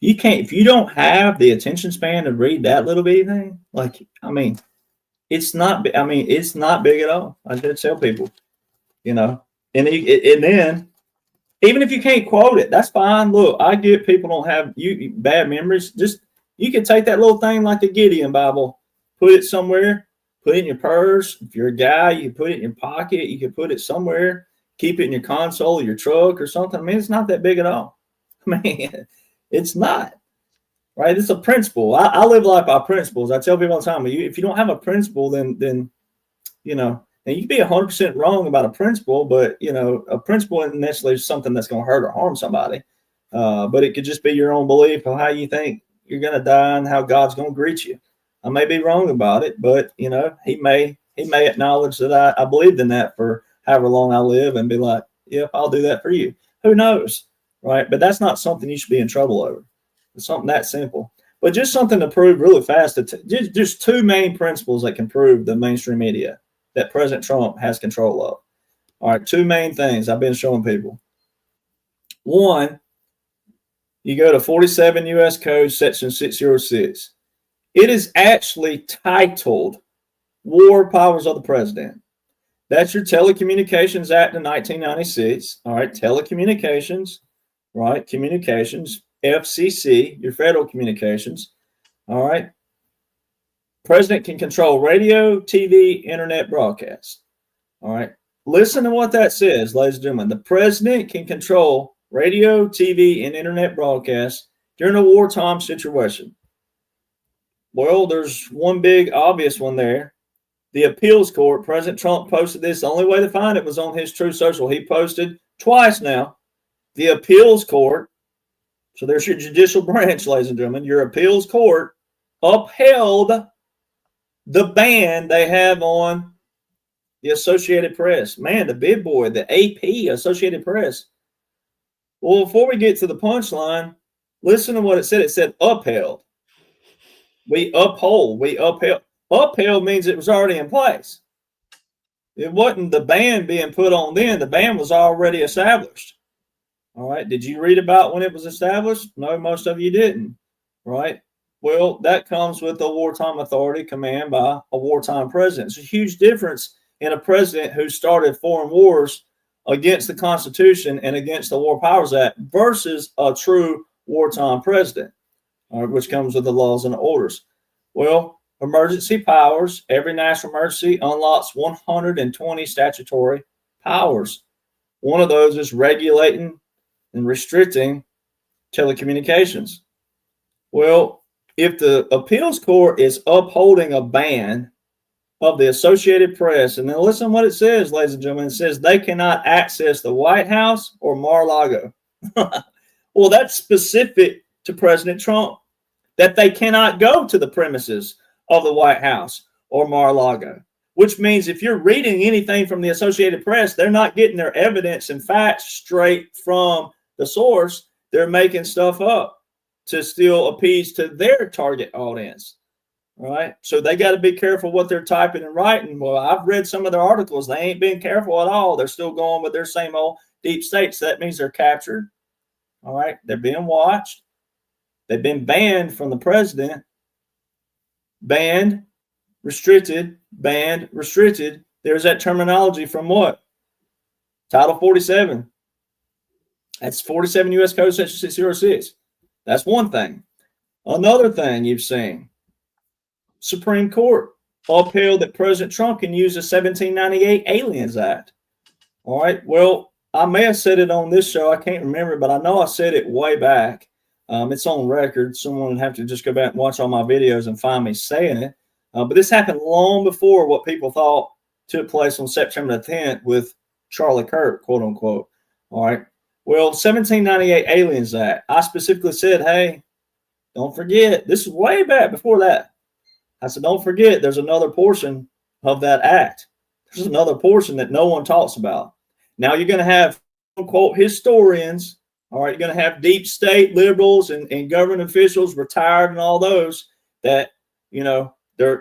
you can't, if you don't have the attention span to read that little bitty thing, like, I mean, it's not big at all. I did tell people, you know, and then even if you can't quote it, that's fine. Look, I get people don't have bad memories. Just, you can take that little thing like the Gideon Bible, put it somewhere, put it in your purse. If you're a guy, you can put it in your pocket. You can put it somewhere, keep it in your console of your truck or something. I mean, it's not that big at all. I mean, it's not. Right? It's a principle. I live life by principles. I tell people all the time, if you don't have a principle, then you know, and you can be 100% wrong about a principle, but you know, a principle isn't necessarily something that's going to hurt or harm somebody. But it could just be your own belief of how you think you're going to die and how God's going to greet you. I may be wrong about it, but you know, he may acknowledge that I believed in that for however long I live and be like, yep, I'll do that for you. Who knows? Right? But that's not something you should be in trouble over. It's something that simple. But just something to prove really fast. Just 2 main principles that can prove the mainstream media that President Trump has control of. All right, 2 main things I've been showing people. 1, you go to 47 U.S. Code, Section 606. It is actually titled War Powers of the President. That's your Telecommunications Act of 1996. All right, telecommunications, right? Communications. FCC, your Federal Communications. All right. President can control radio, TV, internet broadcasts. All right. Listen to what that says, ladies and gentlemen. The president can control radio, TV, and internet broadcasts during a wartime situation. Well, there's one big obvious one there. The appeals court, President Trump posted this. The only way to find it was on his Truth Social. He posted twice now. The appeals court, so there's your judicial branch, ladies and gentlemen. Your appeals court upheld the ban they have on the Associated Press. Man, the big boy, the AP, Associated Press. Well, before we get to the punchline, listen to what it said. It said upheld. We uphold. We upheld. Upheld means it was already in place. It wasn't the ban being put on then. The ban was already established. All right. Did you read about when it was established? No, most of you didn't. Right. Well, that comes with a wartime authority command by a wartime president. It's a huge difference in a president who started foreign wars against the Constitution and against the War Powers Act versus a true wartime president, which comes with the laws and the orders. Well, emergency powers, every national emergency unlocks 120 statutory powers. One of those is regulating and restricting telecommunications. Well, if the appeals court is upholding a ban of the Associated Press, and then listen to what it says, ladies and gentlemen, it says they cannot access the White House or Mar-a-Lago. Well, that's specific to President Trump, that they cannot go to the premises of the White House or Mar-a-Lago, which means if you're reading anything from the Associated Press, they're not getting their evidence and facts straight from the source. They're making stuff up to still appease to their target audience. All right. So they got to be careful what they're typing and writing. Well, I've read some of their articles. They ain't being careful at all. They're still going with their same old deep state. So that means they're captured. All right. They're being watched. They've been banned from the president. Banned, restricted, banned, restricted. There's that terminology from what? Title 47. That's 47 U.S. Code Section 606. That's one thing. Another thing you've seen. Supreme Court upheld that President Trump can use the 1798 Aliens Act. All right. Well, I may have said it on this show. I can't remember, but I know I said it way back. It's on record. Someone would have to just go back and watch all my videos and find me saying it. But this happened long before what people thought took place on September the 10th with Charlie Kirk, quote unquote. All right. Well, 1798 Aliens Act. I specifically said, hey, don't forget. This is way back before that. I said, don't forget, there's another portion of that act. There's another portion that no one talks about. Now you're going to have, quote unquote, historians. All right, you're going to have deep state liberals and government officials, retired and all those that, you know,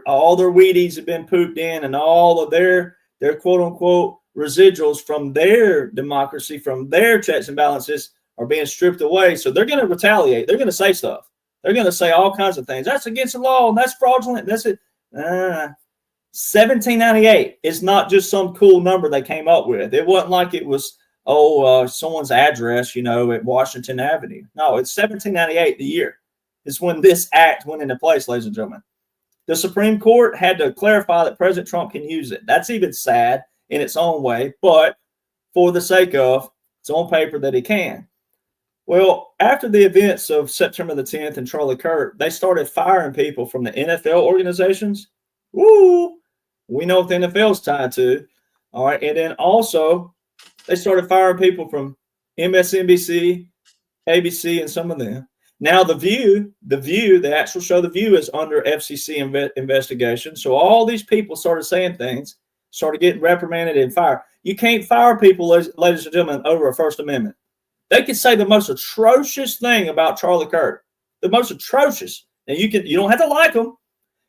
all their Wheaties have been pooped in and all of their quote unquote residuals from their democracy, from their checks and balances are being stripped away. So they're going to retaliate. They're going to say stuff. They're going to say all kinds of things. That's against the law. And that's fraudulent. That's it. 1798 is not just some cool number they came up with. It wasn't like it was, someone's address, you know, at Washington Avenue. No, it's 1798, the year. It's when this act went into place, ladies and gentlemen. The Supreme Court had to clarify that President Trump can use it. That's even sad in its own way, but for the sake of, it's on paper that he can. Well, after the events of September the 10th and Charlie Kirk, they started firing people from the NFL organizations. Woo! We know what the NFL is tied to. All right. And then also, they started firing people from MSNBC, ABC, and some of them. Now, the actual show The View is under FCC investigation. So all these people started saying things, started getting reprimanded and fired. You can't fire people, ladies and gentlemen, over a First Amendment. They could say the most atrocious thing about Charlie Kirk, the most atrocious. And you don't have to like them.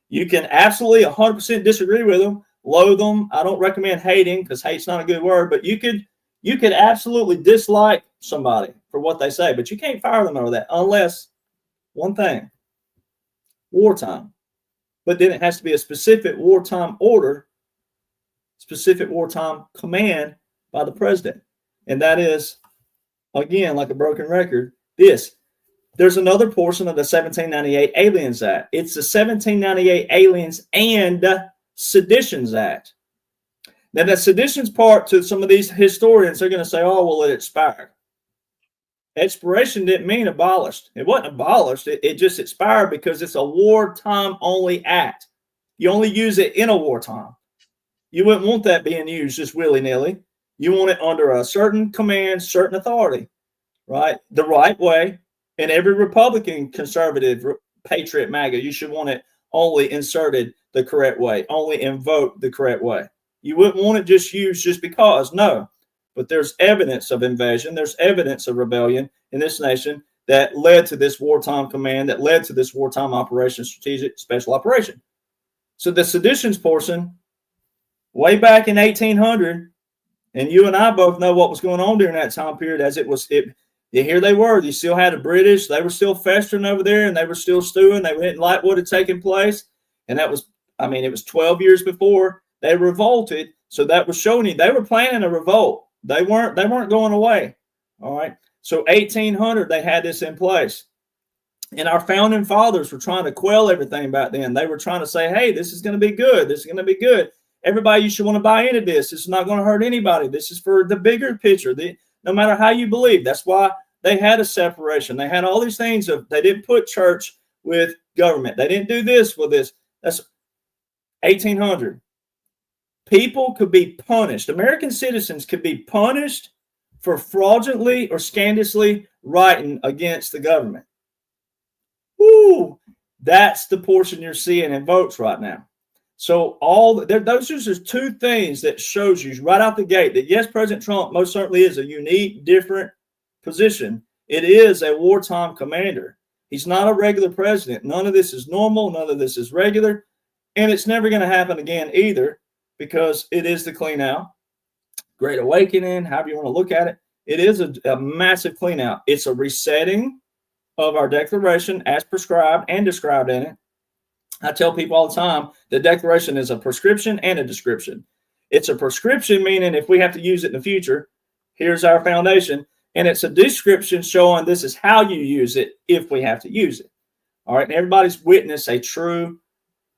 You can absolutely 100% disagree with them, loathe them. I don't recommend hating because hate's not a good word, but you could absolutely dislike somebody for what they say, but you can't fire them over that unless one thing, wartime. But then it has to be a specific wartime order, specific wartime command by the president. And that is, again, like a broken record, this: there's another portion of the 1798 Aliens Act. It's the 1798 Aliens and Seditions Act. Now, the seditions part, to some of these historians, they're going to say, oh, well, it expired. Expiration didn't mean abolished. It wasn't abolished. It just expired because it's a wartime only act. You only use it in a wartime. You wouldn't want that being used just willy-nilly. You want it under a certain command, certain authority, right? The right way. And every Republican, conservative, patriot, MAGA, you should want it only inserted the correct way, only invoked the correct way. You wouldn't want it just used just because. No. But there's evidence of invasion. There's evidence of rebellion in this nation that led to this wartime command, that led to this wartime operation, strategic special operation. So the seditions portion, way back in 1800, and you and I both know what was going on during that time period. As here they were. You still had the British. They were still festering over there, and they were still stewing. They didn't like what had taken place. And that was, it was 12 years before they revolted. So that was showing you they were planning a revolt. They weren't going away. All right. So 1800, they had this in place. And our founding fathers were trying to quell everything back then. They were trying to say, hey, this is going to be good. This is going to be good. Everybody, you should want to buy into this. This is not going to hurt anybody. This is for the bigger picture. No matter how you believe. That's why they had a separation. They had all these things. They didn't put church with government. They didn't do this with this. That's 1800. People could be punished. American citizens could be punished for fraudulently or scandalously writing against the government. Woo! That's the portion you're seeing in votes right now. So those are just two things that shows you right out the gate that yes, President Trump most certainly is a unique, different position. It is a wartime commander. He's not a regular president. None of this is normal. None of this is regular. And it's never going to happen again either, because it is the clean out, Great Awakening, however you want to look at it. It is a massive clean out. It's a resetting of our Declaration as prescribed and described in it. I tell people all the time, the Declaration is a prescription and a description. It's a prescription, meaning if we have to use it in the future, here's our foundation. And it's a description showing this is how you use it if we have to use it. All right. And everybody's witnessed a true,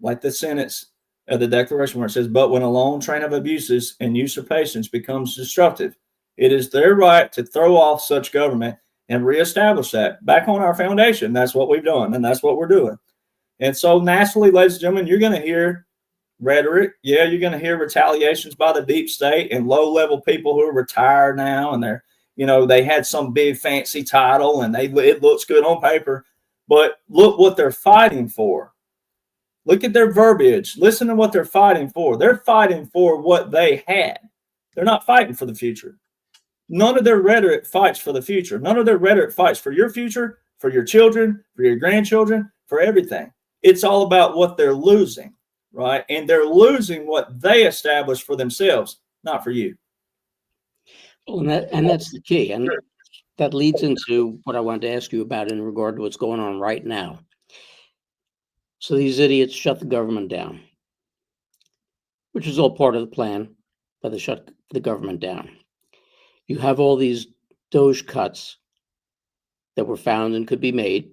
like the sentence of the Declaration where it says, but when a long train of abuses and usurpations becomes destructive, it is their right to throw off such government and reestablish that back on our foundation. That's what we've done, and that's what we're doing. And so naturally, ladies and gentlemen, you're going to hear rhetoric. Yeah, you're going to hear retaliations by the deep state and low-level people who are retired now, and they had some big fancy title, and it looks good on paper. But look what they're fighting for. Look at their verbiage. Listen to what they're fighting for. They're fighting for what they had. They're not fighting for the future. None of their rhetoric fights for the future. None of their rhetoric fights for your future, for your children, for your grandchildren, for everything. It's all about what they're losing, right? And they're losing what they established for themselves, not for you. Well, and that's the key. And that leads into what I wanted to ask you about in regard to what's going on right now. So these idiots shut the government down, which is all part of the plan, but they shut the government down. You have all these Doge cuts that were found and could be made.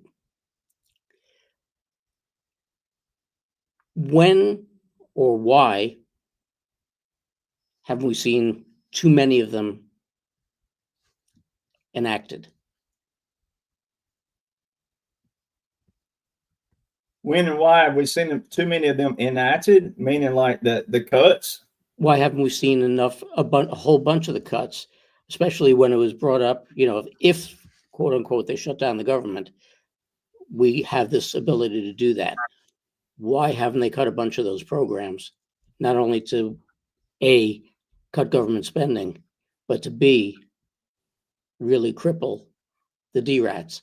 When or why haven't we seen too many of them enacted? When and why have we seen too many of them enacted? Meaning like the cuts? Why haven't we seen enough, a whole bunch of the cuts, especially when it was brought up, if quote unquote, they shut down the government, we have this ability to do that. Why haven't they cut a bunch of those programs? Not only to A, cut government spending, but to B, really cripple the D-rats.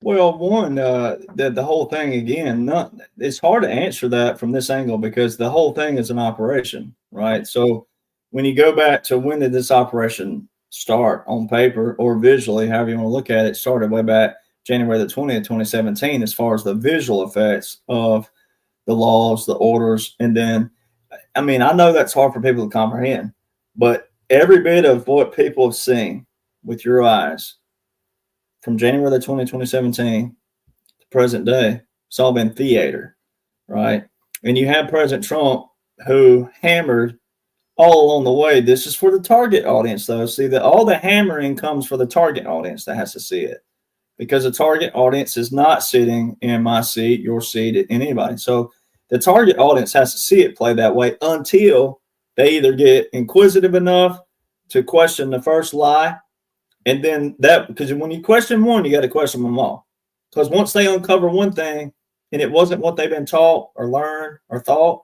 Well, one, the whole thing again, it's hard to answer that from this angle because the whole thing is an operation, right? So when you go back to when did this operation start on paper or visually, however you want to look at it, started way back January the 20th, 2017, as far as the visual effects of the laws, the orders. And then, I know that's hard for people to comprehend, but every bit of what people have seen with your eyes from January the 2017 to present day, it's all been theater, right? And you have President Trump who hammered all along the way. This is for the target audience, though. See that all the hammering comes for the target audience that has to see it, because the target audience is not sitting in my seat, your seat, anybody. So the target audience has to see it play that way until they either get inquisitive enough to question the first lie, and then that, because when you question one, you got to question them all. Because once they uncover one thing and it wasn't what they've been taught or learned or thought,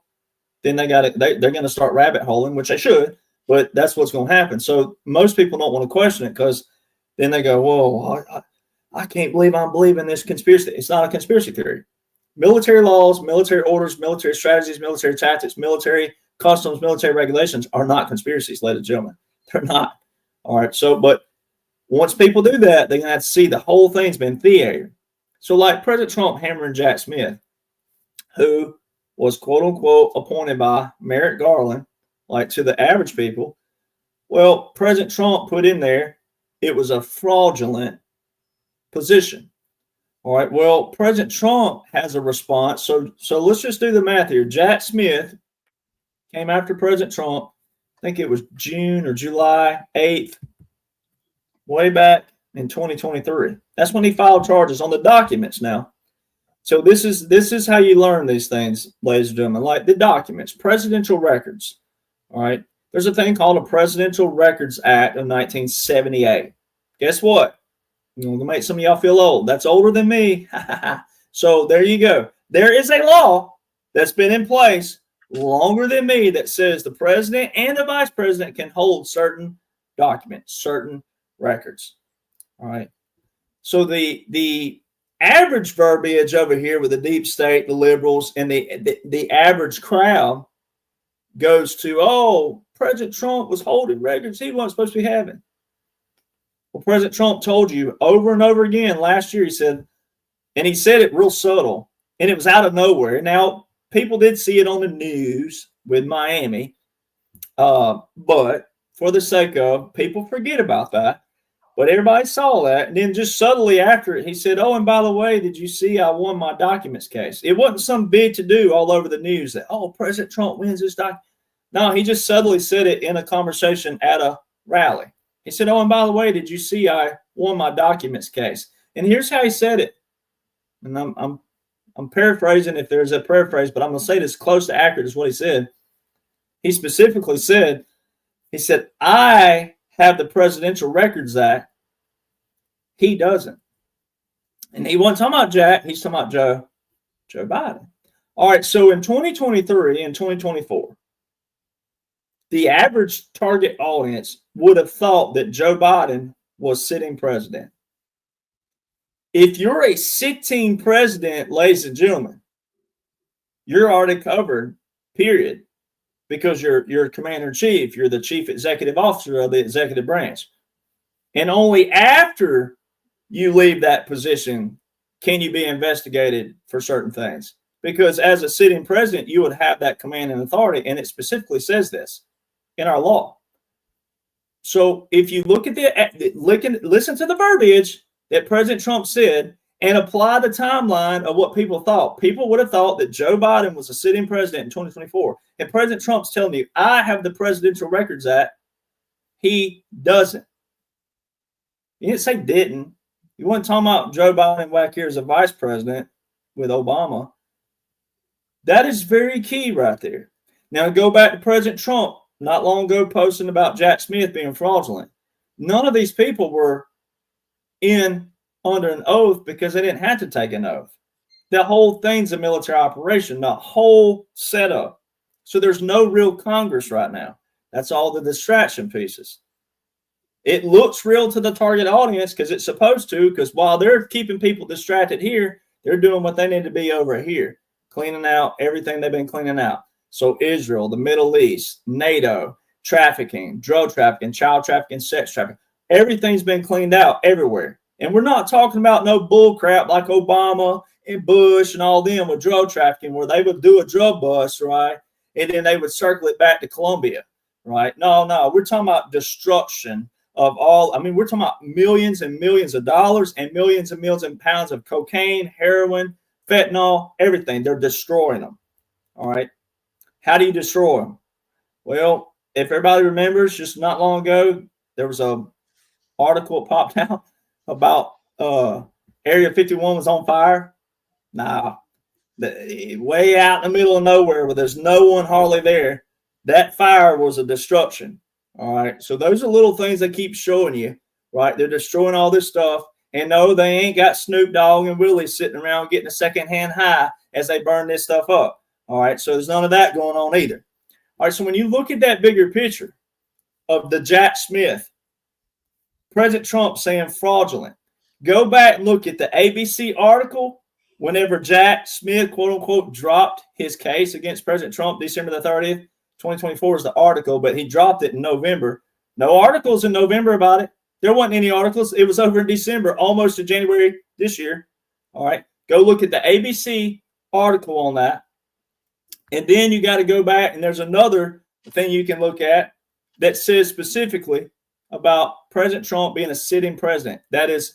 then they're going to start rabbit holing, which they should, but that's what's going to happen. So most people don't want to question it, because then they go, whoa, I can't believe I'm believing this conspiracy. It's not a conspiracy theory. Military laws, military orders, military strategies, military tactics, military customs, military regulations are not conspiracies, ladies and gentlemen. They're not. All right. So, but once people do that, they're going to have to see the whole thing's been theater. So like President Trump hammering Jack Smith, who was quote unquote appointed by Merrick Garland, like to the average people. Well, President Trump put in there, it was a fraudulent position. All right. Well, President Trump has a response. So let's just do the math here. Jack Smith came after President Trump. I think it was June or July 8th, way back in 2023. That's when he filed charges on the documents now. So this is how you learn these things, ladies and gentlemen, like the documents, presidential records. All right. There's a thing called a Presidential Records Act of 1978. Guess what? I'm going to make some of y'all feel old. That's older than me. So there you go. There is a law that's been in place longer than me that says the president and the vice president can hold certain documents, certain records. All right. So the average verbiage over here with the deep state, the liberals, and the average crowd goes to, oh, President Trump was holding records he wasn't supposed to be having. Well, President Trump told you over and over again last year, he said it real subtle, and it was out of nowhere. Now, people did see it on the news with Miami, but for the sake of, people forget about that. But everybody saw that. And then just subtly after it, he said, oh, and by the way, did you see I won my documents case? It wasn't some big to-do all over the news that, oh, President Trump wins this document. No, he just subtly said it in a conversation at a rally. He said, oh, and by the way, did you see I won my documents case? And here's how he said it. And I'm paraphrasing if there's a paraphrase, but I'm going to say this close to accurate is what he said. He specifically said, he said, I have the Presidential Records Act. He doesn't. And he wasn't talking about Jack. He's talking about Joe Biden. All right. So in 2023 and 2024, the average target audience would have thought that Joe Biden was sitting president. If you're a sitting president, ladies and gentlemen, you're already covered, period. Because you're commander-in-chief, you're the chief executive officer of the executive branch. And only after you leave that position can you be investigated for certain things. Because as a sitting president, you would have that command and authority, and it specifically says this in our law. So if you look at listen to the verbiage that President Trump said, and apply the timeline of what people thought. People would have thought that Joe Biden was a sitting president in 2024. And President Trump's telling you, I have the Presidential Records Act. He doesn't. He didn't say didn't. He wasn't talking about Joe Biden back here as a vice president with Obama. That is very key right there. Now go back to President Trump not long ago posting about Jack Smith being fraudulent. None of these people were under an oath because they didn't have to take an oath. The whole thing's a military operation, the whole setup. So there's no real Congress right now. That's all the distraction pieces. It looks real to the target audience because it's supposed to, because while they're keeping people distracted here, they're doing what they need to be over here, cleaning out everything they've been cleaning out. So Israel, the Middle East, NATO, trafficking, drug trafficking, child trafficking, sex trafficking, everything's been cleaned out everywhere. And we're not talking about no bull crap like Obama and Bush and all them with drug trafficking where they would do a drug bust, right? And then they would circle it back to Colombia, right? No, we're talking about destruction of all. I mean, we're talking about millions and millions of dollars and millions of pounds of cocaine, heroin, fentanyl, everything. They're destroying them. All right. How do you destroy them? Well, if everybody remembers, just not long ago, there was a article popped out about Area 51 was on fire. Nah, way out in the middle of nowhere where there's no one hardly there. That fire was a destruction. All right. So those are little things they keep showing you, right? They're destroying all this stuff. And no, they ain't got Snoop Dogg and Willie sitting around getting a secondhand high as they burn this stuff up. All right. So there's none of that going on either. All right. So when you look at that bigger picture of the Jack Smith, President Trump saying fraudulent, go back and look at the ABC article whenever Jack Smith, quote unquote, dropped his case against President Trump, December the 30th, 2024 is the article, but he dropped it in November. No articles in November about it. There wasn't any articles. It was over in December, almost in January this year. All right. Go look at the ABC article on that. And then you got to go back, and there's another thing you can look at that says specifically about President Trump being a sitting president. That is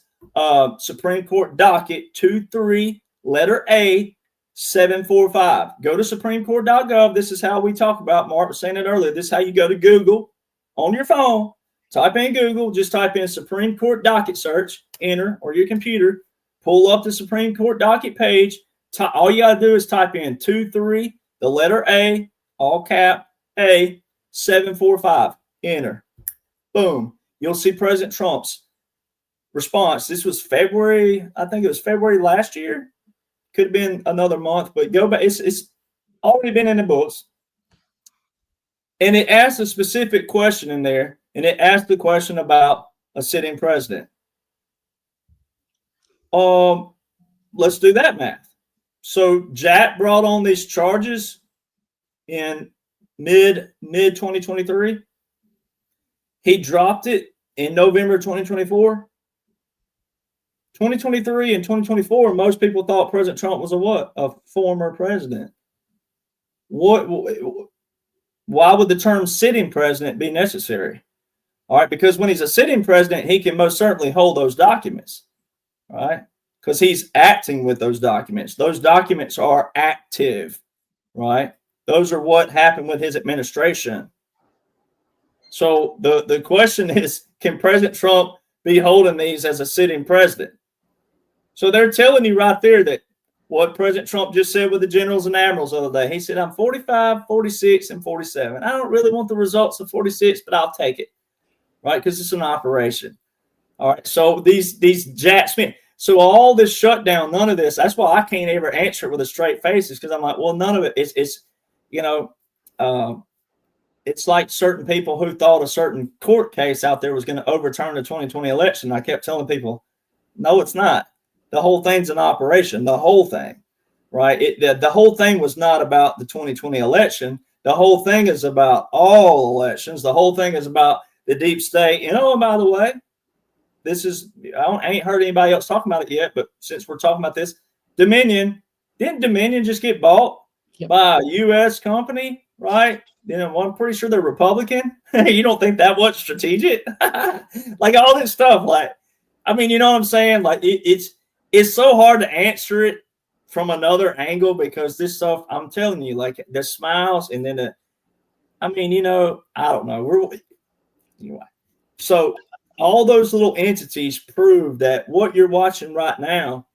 Supreme Court docket 23, letter A, 745. Go to supremecourt.gov. This is how we talk about, Mark was saying it earlier. This is how you go to Google on your phone. Type in Google, just type in Supreme Court docket search, enter, or your computer, pull up the Supreme Court docket page. All you got to do is type in 23, the letter A, all cap, A, 745, enter. Boom. You'll see President Trump's response. This was February, I think it was February last year. Could have been another month, but go back. It's already been in the books. And it asks a specific question in there, and it asked the question about a sitting president. Let's do that math. So Jack brought on these charges in mid 2023. He dropped it in November 2024. 2023 and 2024, most people thought President Trump was a what? A former president. Why would the term sitting president be necessary? All right, because when he's a sitting president, he can most certainly hold those documents, right? Because he's acting with those documents. Those documents are active, right? Those are what happened with his administration. So the question is, can President Trump be holding these as a sitting president? So they're telling you right there that what President Trump just said with the generals and admirals the other day. He said, I'm 45, 46, and 47. I don't really want the results of 46, but I'll take it, right? Because it's an operation. All right. So these Jack Smith. So all this shutdown, none of this. That's why I can't ever answer it with a straight face. Is because I'm like, well, none of it is it's like certain people who thought a certain court case out there was going to overturn the 2020 election. I kept telling people, no, it's not. The whole thing's an operation, the whole thing, right? The whole thing was not about the 2020 election. The whole thing is about all elections. The whole thing is about the deep state. And by the way, I ain't heard anybody else talking about it yet, but since we're talking about this, Dominion, didn't Dominion just get bought by a U.S. company, right? I'm pretty sure they're Republican. You don't think that was strategic? Like all this stuff, like, I mean, you know what I'm saying? Like it's so hard to answer it from another angle because this stuff, I'm telling you, like the smiles and then I don't know. Anyway. So all those little entities prove that what you're watching right now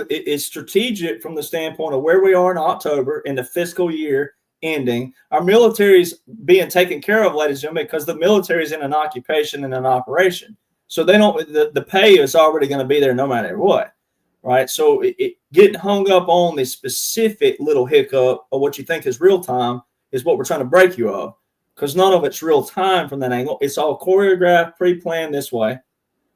is strategic from the standpoint of where we are in October in the fiscal year ending. Our military's being taken care of, ladies and gentlemen, because the military is in an occupation and an operation. So they don't. The pay is already going to be there no matter what, right? So getting hung up on the specific little hiccup of what you think is real time is what we're trying to break you of, because none of it's real time from that angle. It's all choreographed, pre-planned this way.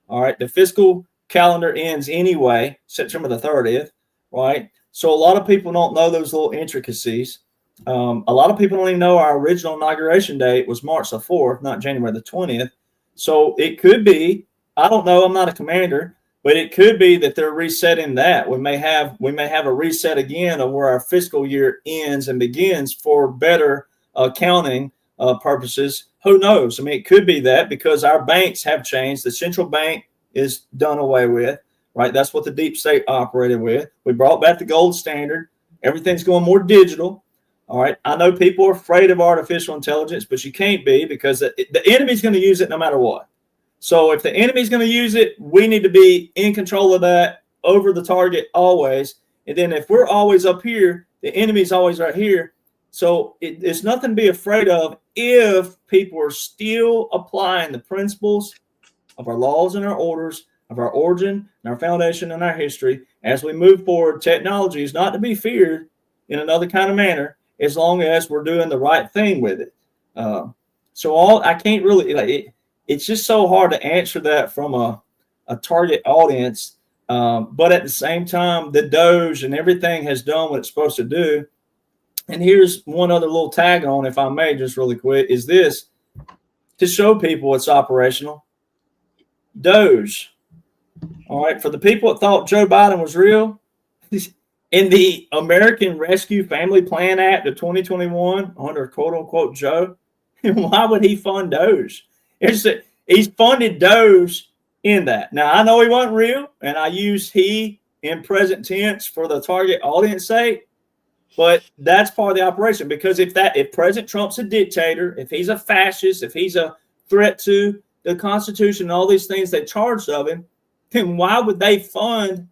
All right. The fiscal calendar ends anyway, September the 30th, right? So a lot of people don't know those little intricacies. A lot of people don't even know our original inauguration date was March the 4th, not January the 20th. So it could be, I don't know, I'm not a commander, but it could be that they're resetting that. We may have a reset again of where our fiscal year ends and begins for better accounting purposes. Who knows? I mean, it could be that because our banks have changed. The central bank is done away with, right? That's what the deep state operated with. We brought back the gold standard. Everything's going more digital. All right. I know people are afraid of artificial intelligence, but you can't be, because the enemy's going to use it no matter what. So if the enemy's going to use it, we need to be in control of that, over the target always. And then if we're always up here, the enemy's always right here. So it's nothing to be afraid of if people are still applying the principles of our laws and our orders, of our origin and our foundation and our history. As we move forward, technology is not to be feared in another kind of manner, as long as we're doing the right thing with it. I can't really, it's just so hard to answer that from a target audience. But at the same time, the Doge and everything has done what it's supposed to do. And here's one other little tag on, if I may, just really quick, is this to show people it's operational. Doge. All right. For the people that thought Joe Biden was real, in the American Rescue Family Plan Act of 2021, under quote unquote Joe, why would he fund Doge? He's funded Doge in that. Now, I know he wasn't real, and I use he in present tense for the target audience sake, but that's part of the operation. Because if President Trump's a dictator, if he's a fascist, if he's a threat to the Constitution and all these things they charged of him, then why would they fund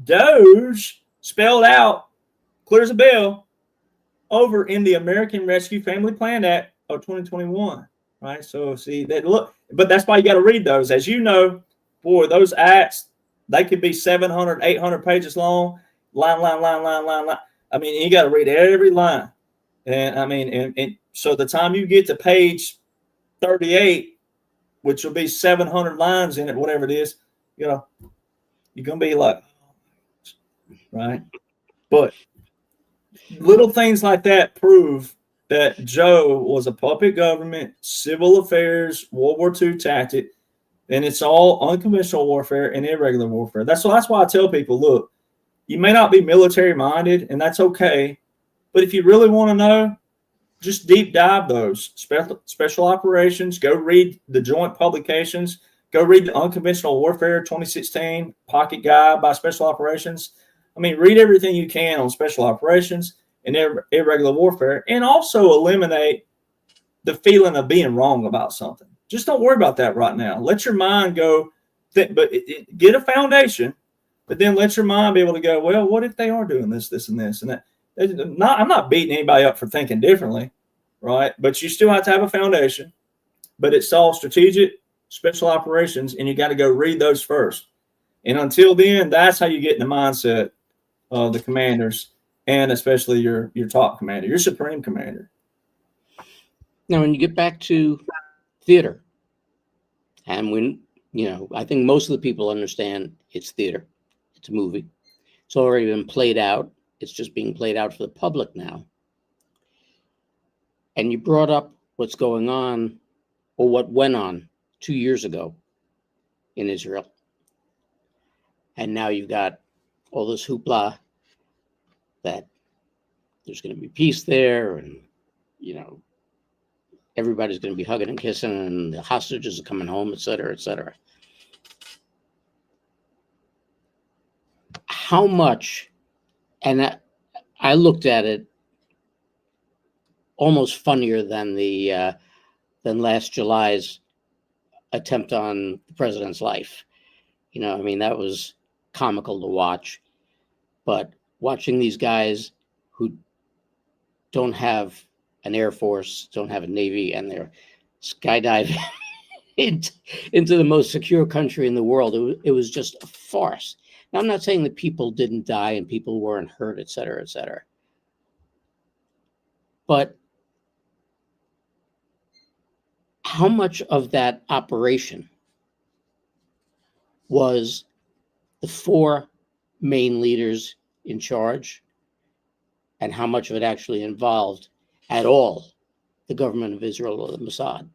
Doge, spelled out clear as a bell, over in the American Rescue Family Plan Act of 2021? Right? So see that, look, but that's why you got to read those. As you know, boy, those acts, they could be 700, 800 pages long, line. I mean, you got to read every line. And I mean, and so the time you get to page 38, which will be 700 lines in it, whatever it is, you know, you're going to be like, right? But little things like that prove that Joe was a puppet government, civil affairs, World War II tactic, and it's all unconventional warfare and irregular warfare. That's why I tell people, look, you may not be military minded, and that's okay, but if you really want to know, just deep dive those special operations. Go read the joint publications. Go read the Unconventional Warfare 2016 Pocket Guide by Special Operations. I mean, read everything you can on special operations and irregular warfare, and also eliminate the feeling of being wrong about something. Just don't worry about that right now. Let your mind go, but get a foundation, but then let your mind be able to go, well, what if they are doing this, this, and this, and that? I'm not beating anybody up for thinking differently, right? But you still have to have a foundation. But it's all strategic, special operations, and you got to go read those first. And until then, that's how you get in the mindset of the commanders, and especially your top commander, your supreme commander. Now, when you get back to theater, and when, I think most of the people understand it's theater, it's a movie, it's already been played out. It's just being played out for the public now. And you brought up what's going on, or what went on 2 years ago in Israel. And now you've got all this hoopla that there's going to be peace there, and, everybody's going to be hugging and kissing, and the hostages are coming home, et cetera, et cetera. How much, and I looked at it almost funnier than than last July's attempt on the president's life. That was comical to watch. But watching these guys who don't have an Air Force, don't have a Navy, and they're skydiving into the most secure country in the world, it was just a farce. Now, I'm not saying that people didn't die and people weren't hurt, et cetera, et cetera. But how much of that operation was the four main leaders in charge, and how much of it actually involved at all the government of Israel or the Mossad?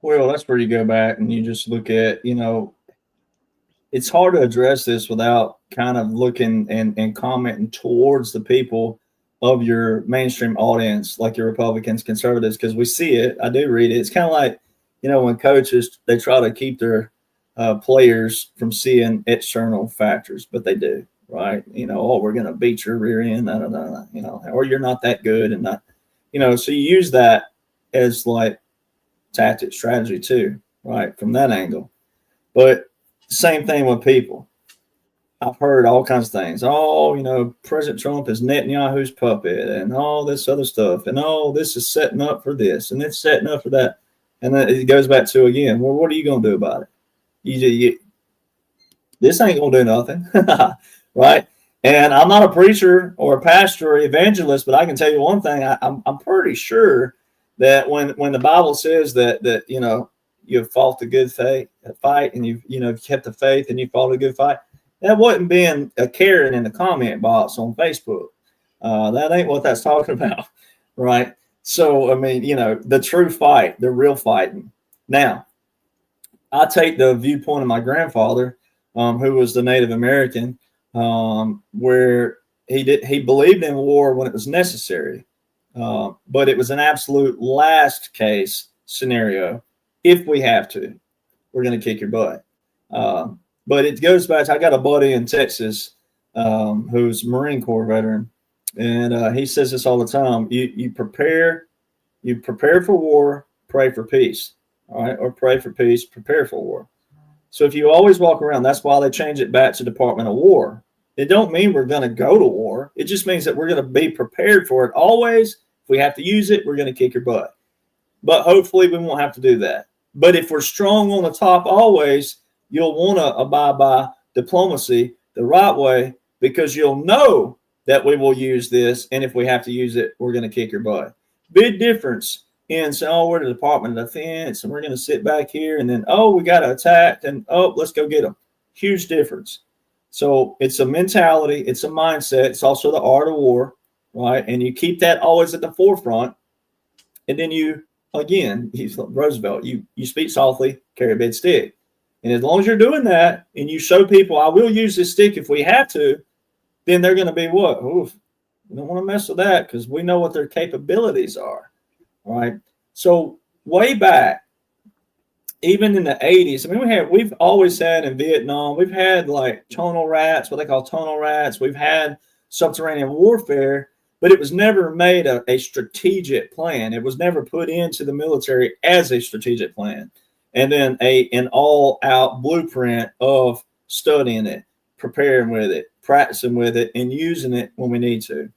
Well, that's where you go back and you just look at, it's hard to address this without kind of looking and commenting towards the people of your mainstream audience, like your Republicans, conservatives, because we see it. I do read it. It's kind of like, when coaches, they try to keep their players from seeing external factors, but they do, right? Oh, we're going to beat your rear end, or you're not that good. And not, so you use that as like tactic strategy too, right? From that angle. But same thing with people. I've heard all kinds of things. Oh, President Trump is Netanyahu's puppet and all this other stuff. And this is setting up for this and it's setting up for that. And then it goes back to, again, well, what are you going to do about it? This ain't going to do nothing, right? And I'm not a preacher or a pastor or evangelist, but I can tell you one thing. I'm pretty sure that when the Bible says that you've fought the good fight and you've kept the faith and you fought a good fight, that wasn't being a Karen in the comment box on Facebook. That ain't what that's talking about, right? So, I mean, the true fight, the real fighting. Now, I take the viewpoint of my grandfather, who was the Native American, where he believed in war when it was necessary, but it was an absolute last case scenario. If we have to, we're going to kick your butt. But it goes back to, I got a buddy in Texas who's a Marine Corps veteran, and he says this all the time. You prepare for war, pray for peace, all right? Or pray for peace, prepare for war. So if you always walk around, that's why they change it back to Department of War. It don't mean we're going to go to war. It just means that we're going to be prepared for it always. If we have to use it, we're going to kick your butt. But hopefully we won't have to do that. But if we're strong on the top always, you'll want to abide by diplomacy the right way, because you'll know that we will use this. And if we have to use it, we're going to kick your butt. Big difference in saying, we're the Department of Defense and we're going to sit back here and then, we got to attack and, let's go get them. Huge difference. So it's a mentality. It's a mindset. It's also the art of war, right? And you keep that always at the forefront. And then he's Roosevelt, you speak softly, carry a big stick. And as long as you're doing that and you show people, I will use this stick if we have to, then they're going to be what? Oof, we don't want to mess with that because we know what their capabilities are, right? So way back, even in the 80s, I mean, we've always had in Vietnam, we've had like tonal rats, what they call tonal rats. We've had subterranean warfare, but it was never made a strategic plan. It was never put into the military as a strategic plan. And then an all-out blueprint of studying it, preparing with it, practicing with it, and using it when we need to.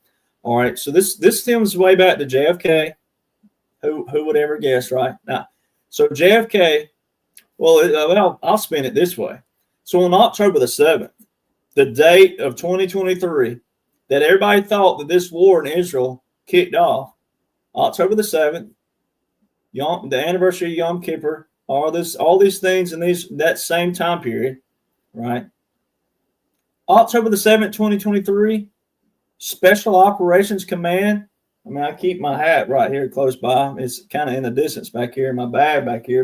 All right, so this stems way back to JFK. Who would ever guess, right? Now, so JFK, well, I'll spin it this way. So on October the 7th, the date of 2023, that everybody thought that this war in Israel kicked off, October the 7th, the anniversary of Yom Kippur, all these things in that same time period, right? October the 7th, 2023, Special Operations Command. I mean, I keep my hat right here close by. It's kind of in the distance back here, my bag back here,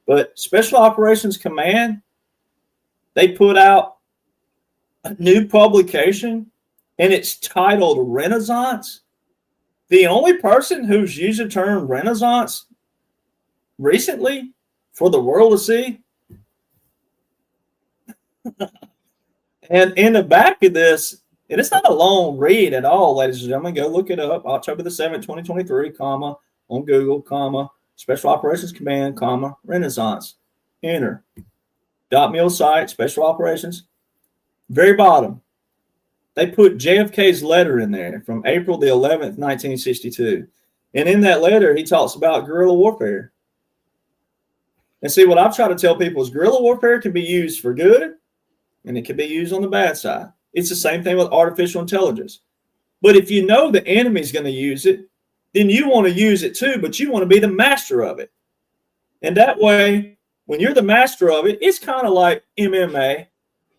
but Special Operations Command, they put out a new publication, and it's titled Renaissance. The only person who's used the term Renaissance recently for the world to see. And in the back of this, and it's not a long read at all, ladies and gentlemen. Go look it up. October the 7th, 2023, comma, on Google, comma, Special Operations Command, comma, Renaissance. Enter. .mil site, Special Operations. Very bottom, they put JFK's letter in there from April the 11th, 1962. And in that letter, he talks about guerrilla warfare. And see, what I've tried to tell people is guerrilla warfare can be used for good, and it can be used on the bad side. It's the same thing with artificial intelligence. But if you know the enemy's going to use it, then you want to use it too, but you want to be the master of it. And that way, when you're the master of it, it's kind of like MMA.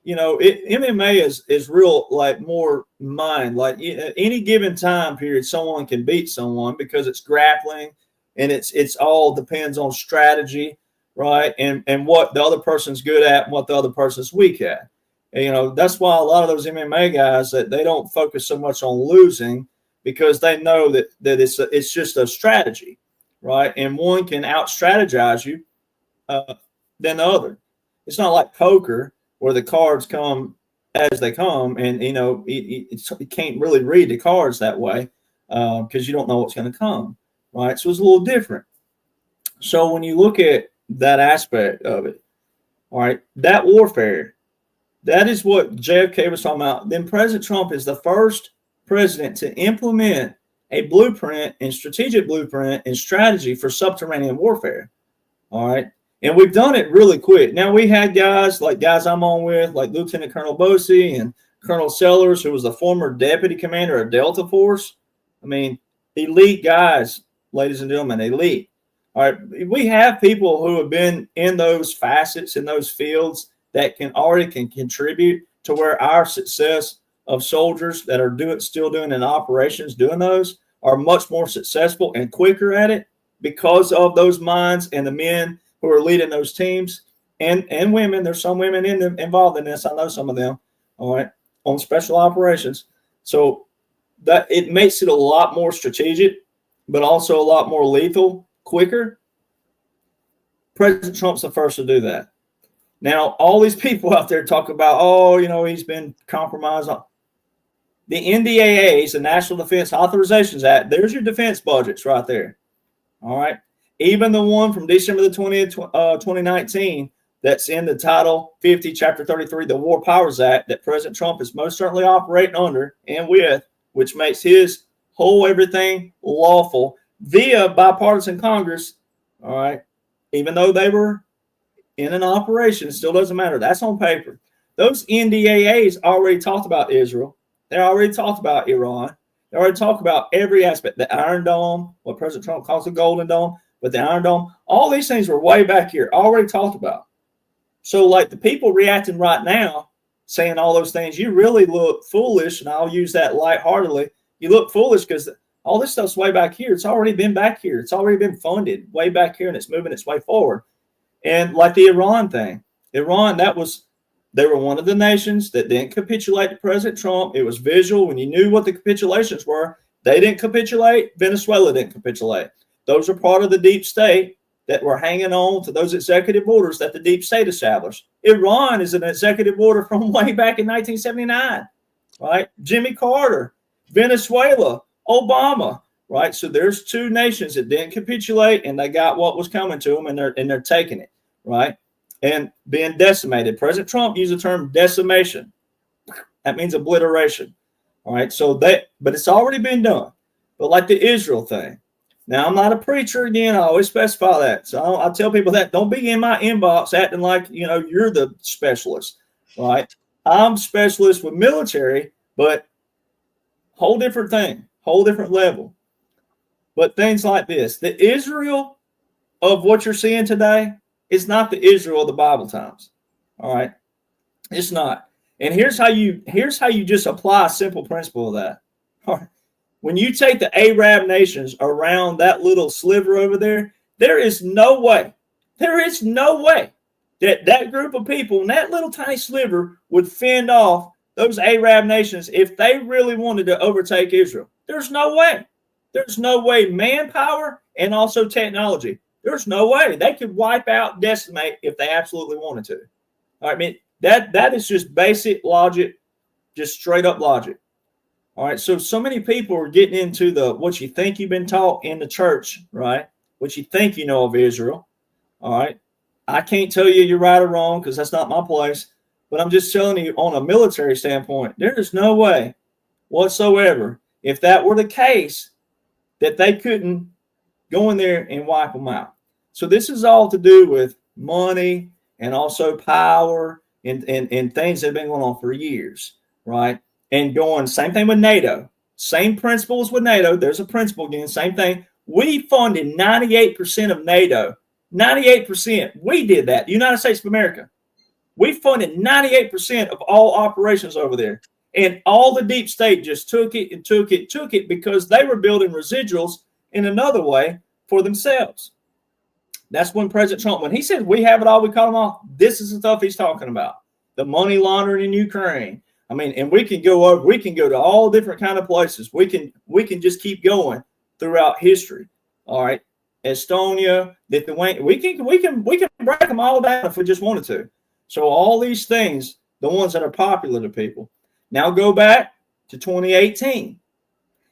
MMA is real, like more mind. Like at any given time period, someone can beat someone because it's grappling, and it's all depends on strategy, right? And what the other person's good at and what the other person's weak at. And, that's why a lot of those MMA guys, that they don't focus so much on losing, because they know that it's just a strategy, right? And one can out strategize you than the other. It's not like poker where the cards come as they come, and you can't really read the cards that way because you don't know what's going to come, right? So it's a little different. So when you look at that aspect of it, all right, that warfare, that is what JFK was talking about. Then President Trump is the first president to implement a blueprint and strategic blueprint and strategy for subterranean warfare. All right. And we've done it really quick. Now, we had guys I'm on with, like Lieutenant Colonel Bosey and Colonel Sellers, who was the former deputy commander of Delta Force. I mean, elite guys, ladies and gentlemen, elite. All right. We have people who have been in those facets, in those fields that can contribute to where our success of soldiers that are still doing in operations, doing those, are much more successful and quicker at it because of those minds and the men who are leading those teams and women. There's some women involved in this. I know some of them, all right, on special operations. So that it makes it a lot more strategic, but also a lot more lethal, quicker. President Trump's the first to do that. Now, all these people out there talk about, he's been compromised. The NDAAs, the National Defense Authorizations Act, there's your defense budgets right there. All right. Even the one from December the 20th, 2019, that's in the Title 50, Chapter 33, the War Powers Act, that President Trump is most certainly operating under and with, which makes his whole everything lawful via bipartisan Congress. All right. Even though they were in an operation, it still doesn't matter. That's on paper. Those NDAAs already talked about Israel. They already talked about Iran. They already talked about every aspect. The Iron Dome, what President Trump calls the Golden Dome, but the Iron Dome, all these things were way back here, already talked about. So like the people reacting right now, saying all those things, you really look foolish, and I'll use that lightheartedly. You look foolish because all this stuff's way back here. It's already been back here. It's already been funded way back here, and it's moving its way forward. And like the Iran thing, they were one of the nations that didn't capitulate to President Trump. It was visual. When you knew what the capitulations were, they didn't capitulate. Venezuela didn't capitulate. Those are part of the deep state that were hanging on to those executive orders that the deep state established. Iran is an executive order from way back in 1979, right? Jimmy Carter, Venezuela, Obama, right? So there's two nations that didn't capitulate, and they got what was coming to them, and they're taking it, right? And being decimated. President Trump used the term decimation. That means obliteration. All right. But it's already been done. But like the Israel thing. Now, I'm not a preacher. Again, I always specify that. So I tell people that don't be in my inbox acting like, you're the specialist. Right. I'm specialist with military, but whole different thing, whole different level. But things like this, the Israel of what you're seeing today, it's not the Israel of the Bible times. All right. It's not. And here's how you just apply a simple principle of that. All right. When you take the Arab nations around that little sliver over there, there is no way that that group of people in that little tiny sliver would fend off those Arab nations if they really wanted to overtake Israel. There's no way. There's no way. Manpower and also technology. There's no way. They could wipe out, decimate if they absolutely wanted to. All right, I mean, that is just basic logic, just straight up logic. All right, so many people are getting into what you think you've been taught in the church, right? What you think you know of Israel. All right, I can't tell you you're right or wrong because that's not my place. But I'm just telling you on a military standpoint, there is no way whatsoever, if that were the case, that they couldn't go in there and wipe them out. So this is all to do with money and also power and things that have been going on for years, right? And same thing with NATO. Same principles with NATO. There's a principle again, same thing. We funded 98% of NATO. 98%. We did that. The United States of America. We funded 98% of all operations over there. And all the deep state just took it because they were building residuals in another way for themselves. That's when President Trump, when he said we have it all, we cut them off, this is the stuff he's talking about. The money laundering in Ukraine, I mean, and we can go over, we can go to all different kind of places. We can just keep going throughout history. All right. Estonia, Lithuania, we can break them all down if we just wanted to. So all these things, the ones that are popular to people. Now go back to 2018.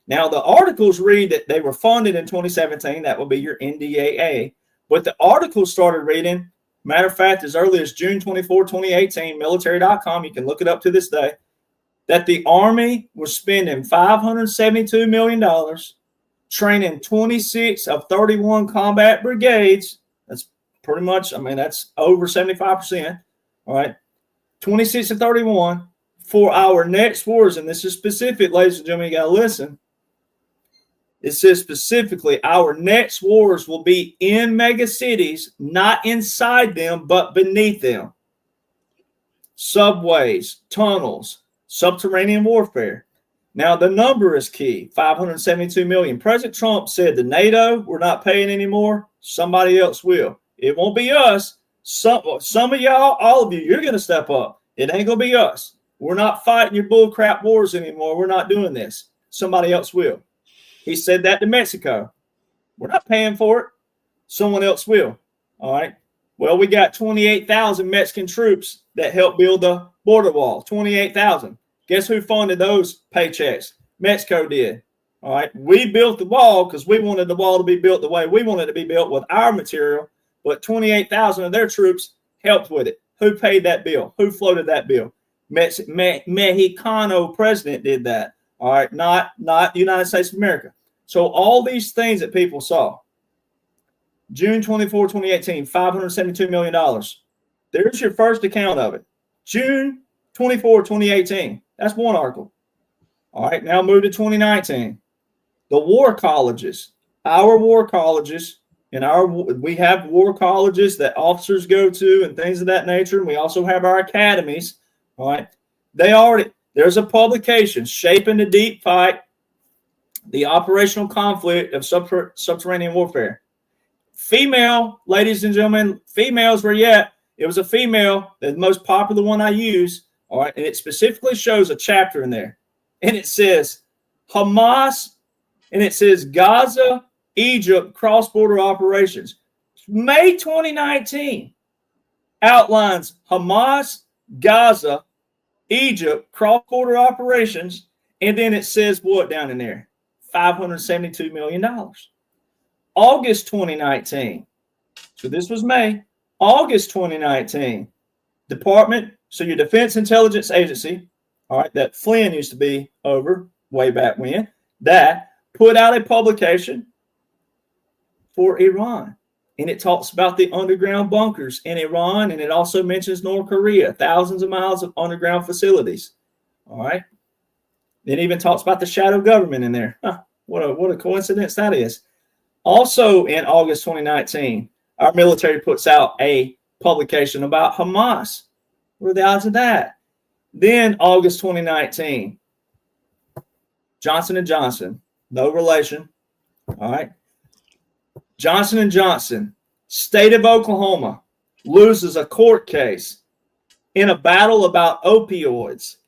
Now the articles read that they were funded in 2017. That will be your NDAA. But the articles started reading, matter of fact, as early as June 24, 2018, military.com, you can look it up to this day, that the Army was spending $572 million training 26 of 31 combat brigades. That's pretty much, I mean, that's over 75%. All right. 26 of 31 for our next wars. And this is specific, ladies and gentlemen, you got to listen. It says specifically, our next wars will be in mega cities, not inside them, but beneath them. Subways, tunnels, subterranean warfare. Now, the number is key, 572 million. President Trump said to NATO, we're not paying anymore. Somebody else will. It won't be us. Some of y'all, all of you, you're going to step up. It ain't going to be us. We're not fighting your bullcrap wars anymore. We're not doing this. Somebody else will. He said that to Mexico. We're not paying for it. Someone else will. All right. Well, we got 28,000 Mexican troops that helped build the border wall. 28,000. Guess who funded those paychecks? Mexico did. All right. We built the wall because we wanted the wall to be built the way we wanted it to be built with our material. But 28,000 of their troops helped with it. Who paid that bill? Who floated that bill? Mexicano president did that. All right, not United States of America. So all these things that people saw. June 24, 2018, $572 million. There's your first account of it. June 24, 2018. That's one article. All right, now move to 2019. The war colleges. Our war colleges, we have war colleges that officers go to and things of that nature. And we also have our academies. All right. There's a publication, Shaping the Deep Fight, the Operational Conflict of Subterranean Warfare. Female, ladies and gentlemen, females were yet. It was a female, the most popular one I use. All right. And it specifically shows a chapter in there. And it says Hamas, and it says Gaza, Egypt, cross-border operations. May 2019 outlines Hamas, Gaza, Egypt, cross-border operations, and then it says what down in there? $572 million. August 2019. So this was May. August 2019. Department, so your Defense Intelligence Agency, all right, that Flynn used to be over way back when, that put out a publication for Iran. And it talks about the underground bunkers in Iran, and it also mentions North Korea, thousands of miles of underground facilities. All right. It even talks about the shadow government in there. Huh, what a coincidence that is. Also in August 2019, our military puts out a publication about Hamas. What are the odds of that? Then August 2019, Johnson & Johnson, no relation. All right. Johnson & Johnson, state of Oklahoma, loses a court case in a battle about opioids.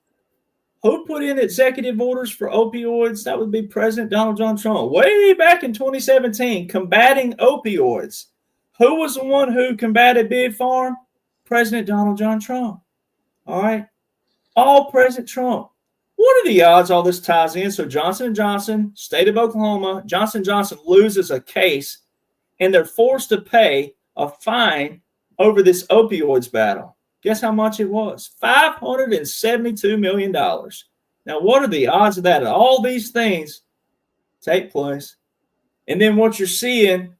Who put in executive orders for opioids? That would be President Donald John Trump. Way back in 2017, combating opioids. Who was the one who combated Big Farm? President Donald John Trump. All right. All President Trump. What are the odds all this ties in? So Johnson & Johnson, state of Oklahoma, Johnson & Johnson loses a case, and they're forced to pay a fine over this opioids battle. Guess how much it was? $572 million. Now, what are the odds of that? All these things take place. And then what you're seeing,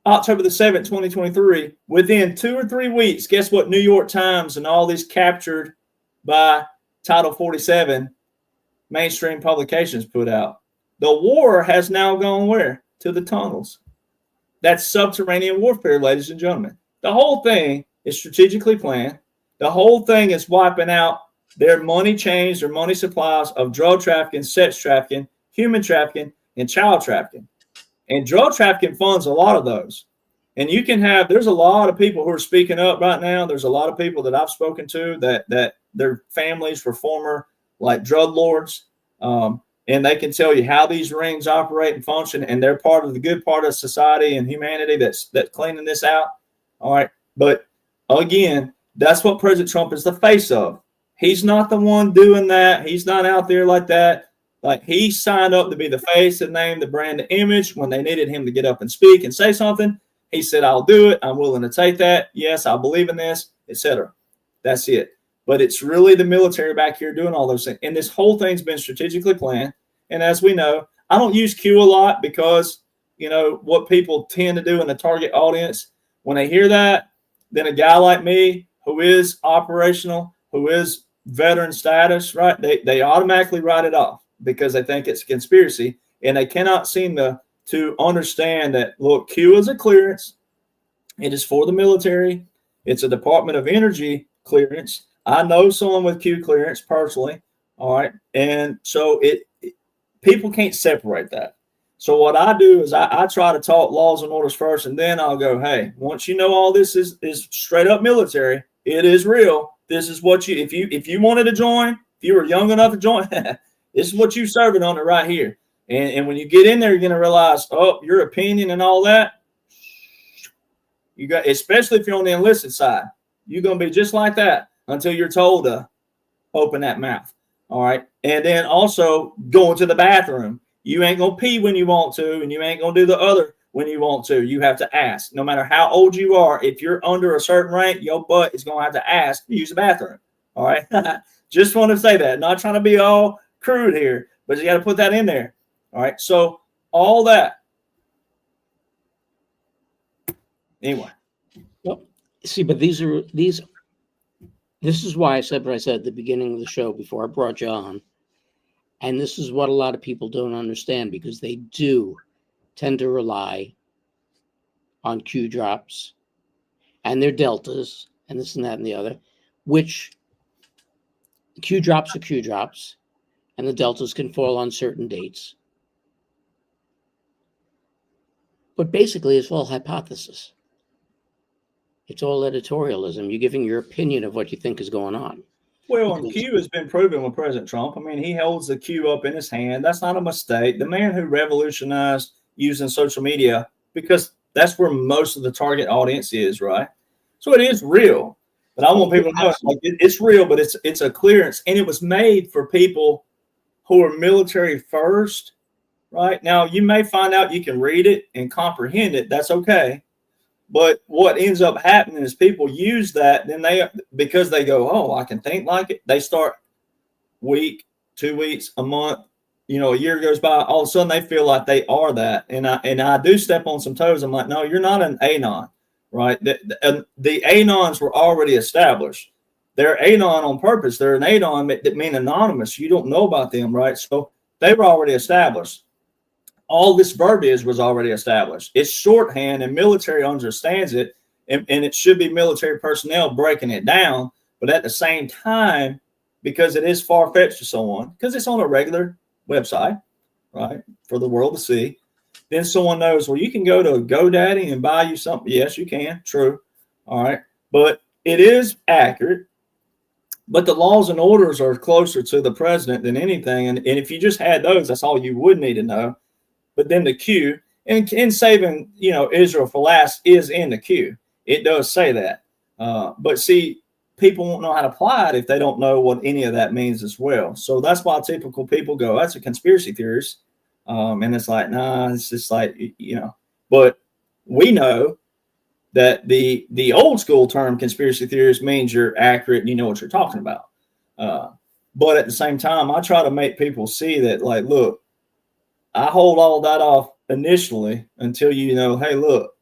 October the 7th, 2023, within 2 or 3 weeks, guess what New York Times and all these captured by Title 47 mainstream publications put out? The war has now gone where? To the tunnels. That's subterranean warfare, ladies and gentlemen. The whole thing is strategically planned. The whole thing is wiping out their money chains, their money supplies of drug trafficking, sex trafficking, human trafficking, and child trafficking. And drug trafficking funds a lot of those. And you can have, there's a lot of people who are speaking up right now. There's a lot of people that I've spoken to that their families were former like drug lords, and they can tell you how these rings operate and function, and they're part of the good part of society and humanity that's cleaning this out. All right, but again, that's what President Trump is the face of. He's not the one doing that. He's not out there like that. Like, he signed up to be the face, the name, the brand, the image. When they needed him to get up and speak and say something, he said, I'll do it. I'm willing to take that. Yes, I believe in this, etc. That's it. But it's really the military back here doing all those things. And this whole thing's been strategically planned. And as we know, I don't use Q a lot because, you know, what people tend to do in the target audience, when they hear that, then a guy like me who is operational, who is veteran status, right, they automatically write it off because they think it's a conspiracy, and they cannot seem to understand that, look, Q is a clearance. It is for the military. It's a Department of Energy clearance. I know someone with Q clearance personally. All right. And so people can't separate that. So what I do is I try to talk laws and orders first, and then I'll go, hey, once you know all this is straight up military, it is real. This is what if you wanted to join, if you were young enough to join, this is what you're serving on it right here. And when you get in there, you're going to realize, oh, your opinion and all that, you got, especially if you're on the enlisted side, you're going to be just like that until you're told to open that mouth. All right. And then also going to the bathroom. You ain't going to pee when you want to, and you ain't going to do the other when you want to. You have to ask. No matter how old you are, if you're under a certain rank, your butt is going to have to ask to use the bathroom. All right. Just want to say that. Not trying to be all crude here, but you got to put that in there. All right. So all that. Anyway. Well, see, but this is why I said what I said at the beginning of the show before I brought you on. And this is what a lot of people don't understand, because they do tend to rely on Q drops and their deltas and this and that and the other, which Q drops are Q drops, and the deltas can fall on certain dates. But basically, it's all hypothesis. It's all editorialism. You're giving your opinion of what you think is going on. Well, and Q has been proven with President Trump. I mean, he holds the Q up in his hand. That's not a mistake. The man who revolutionized using social media, because that's where most of the target audience is, right? So it is real. But I want people to know, like, it's real, but it's a clearance, and it was made for people who are military first, right? Now, you may find out you can read it and comprehend it. That's okay. But what ends up happening is people use that, then because they go, oh, I can think like it. They start week, 2 weeks, a month, a year goes by. All of a sudden they feel like they are that. And I do step on some toes. I'm like, no, you're not an anon, right? The anons were already established. They're anon on purpose. They're an anon that mean anonymous. You don't know about them, right? So they were already established. All this verbiage was already established. It's shorthand, and military understands it, and it should be military personnel breaking it down. But at the same time, because it is far-fetched to someone, because it's on a regular website, right, for the world to see, then someone knows, well, you can go to GoDaddy and buy you something. Yes, you can. True. All right. But it is accurate. But the laws and orders are closer to the president than anything. And if you just had those, that's all you would need to know. But then the Q, and saving, Israel for last is in the Q. It does say that. But see, people won't know how to apply it if they don't know what any of that means as well. So that's why typical people go, that's a conspiracy theorist. And it's like, nah, it's just like, But we know that the old school term conspiracy theorist means you're accurate and you know what you're talking about. But at the same time, I try to make people see that, like, look, I hold all that off initially until hey, look,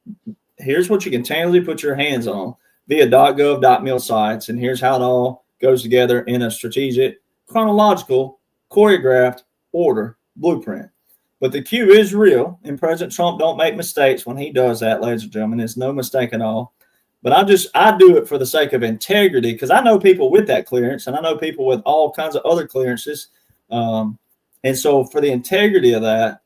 here's what you can tangibly put your hands on via .gov.mil sites, and here's how it all goes together in a strategic, chronological, choreographed order blueprint. But the Q is real, and President Trump don't make mistakes when he does that, ladies and gentlemen. It's no mistake at all. But I do it for the sake of integrity, because I know people with that clearance, and I know people with all kinds of other clearances. And so for the integrity of that,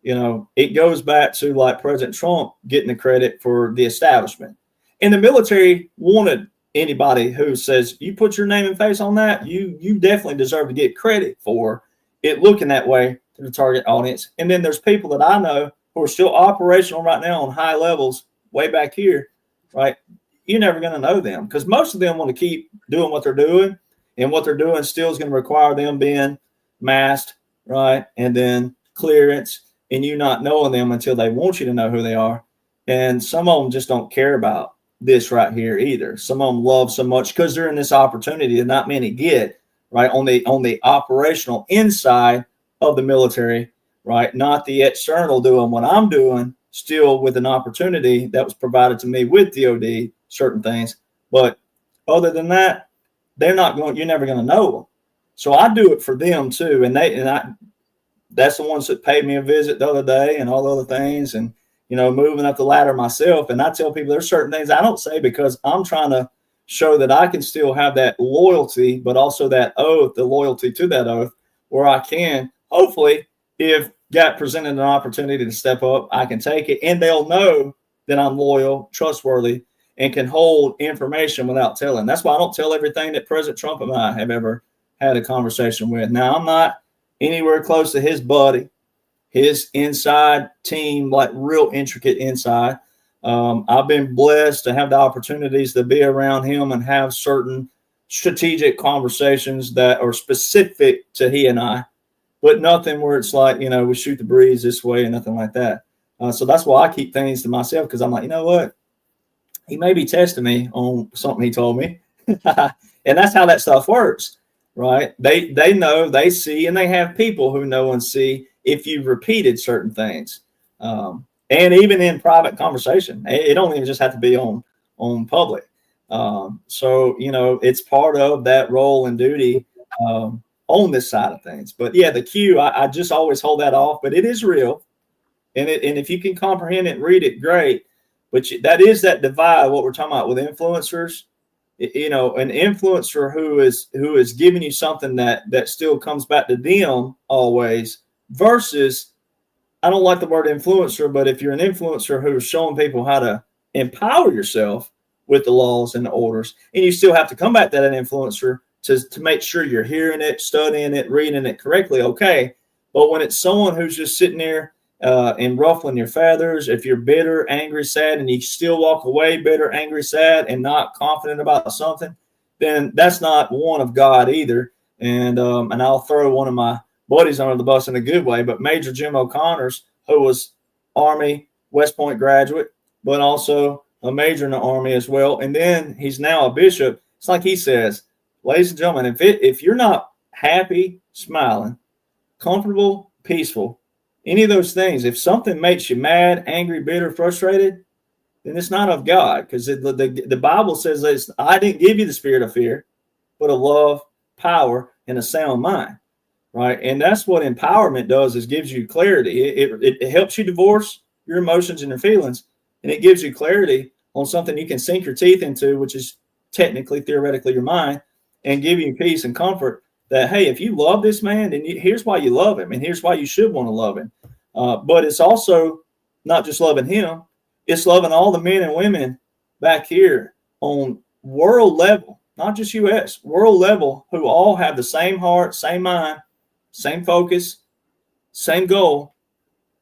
it goes back to, like, President Trump getting the credit for the establishment. And the military wanted anybody who says you put your name and face on that, you definitely deserve to get credit for it looking that way to the target audience. And then there's people that I know who are still operational right now on high levels way back here, right? You're never going to know them because most of them want to keep doing what they're doing, and what they're doing still is going to require them being masked, right? And then clearance, and you not knowing them until they want you to know who they are. And some of them just don't care about this right here either. Some of them love so much because they're in this opportunity that not many get, right? On the operational inside of the military, right? Not the external doing what I'm doing, still with an opportunity that was provided to me with DOD, certain things. But other than that, you're never going to know them. So I do it for them too. And that's the ones that paid me a visit the other day and all the other things. And, moving up the ladder myself. And I tell people there's certain things I don't say because I'm trying to show that I can still have that loyalty, but also that oath, the loyalty to that oath, where I can, hopefully, if got presented an opportunity to step up, I can take it. And they'll know that I'm loyal, trustworthy, and can hold information without telling. That's why I don't tell everything that President Trump and I have ever had a conversation with. Now, I'm not anywhere close to his buddy, his inside team, like real intricate inside. I've been blessed to have the opportunities to be around him and have certain strategic conversations that are specific to he and I, but nothing where it's like, we shoot the breeze this way and nothing like that. So that's why I keep things to myself, because I'm like, you know what? He may be testing me on something he told me. And that's how that stuff works, right? They know, they see, and they have people who know and see if you've repeated certain things. And even in private conversation, it don't even just have to be on public. So, it's part of that role and duty on this side of things. But yeah, the Q, I just always hold that off, but it is real. And if you can comprehend it and read it, great. But that is that divide, what we're talking about with influencers. An influencer who is giving you something that still comes back to them always, versus, I don't like the word influencer, but if you're an influencer who's showing people how to empower yourself with the laws and the orders, and you still have to come back to that influencer to make sure you're hearing it, studying it, reading it correctly, okay. But when it's someone who's just sitting there and ruffling your feathers, if you're bitter, angry, sad, and you still walk away bitter, angry, sad, and not confident about something, then that's not one of God either. And I'll throw one of my buddies under the bus in a good way, but Major Jim O'Connors, who was Army West Point graduate, but also a major in the Army as well, and then he's now a bishop. It's like he says, ladies and gentlemen, if you're not happy, smiling, comfortable, peaceful, any of those things, if something makes you mad, angry, bitter, frustrated, then it's not of God, because the Bible says that I didn't give you the spirit of fear, but of love, power, and a sound mind, right? And that's what empowerment does, is gives you clarity. It helps you divorce your emotions and your feelings, and it gives you clarity on something you can sink your teeth into, which is technically, theoretically, your mind, and give you peace and comfort that, hey, if you love this man, then here's why you love him, and here's why you should want to love him. But it's also not just loving him, it's loving all the men and women back here on world level, not just U.S., world level, who all have the same heart, same mind, same focus, same goal.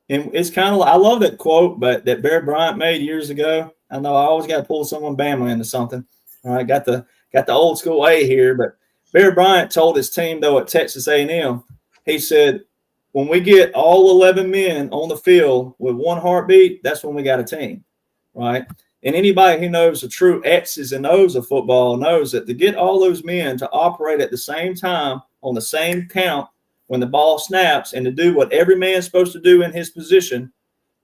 And it's kind of like, I love that quote but that Bear Bryant made years ago. I know I always got to pull someone Bama into something. All right, got the old school A here, but Bear Bryant told his team, though, at Texas A&M, he said, when we get all 11 men on the field with one heartbeat, that's when we got a team, right? And anybody who knows the true X's and O's of football knows that to get all those men to operate at the same time on the same count when the ball snaps and to do what every man's supposed to do in his position,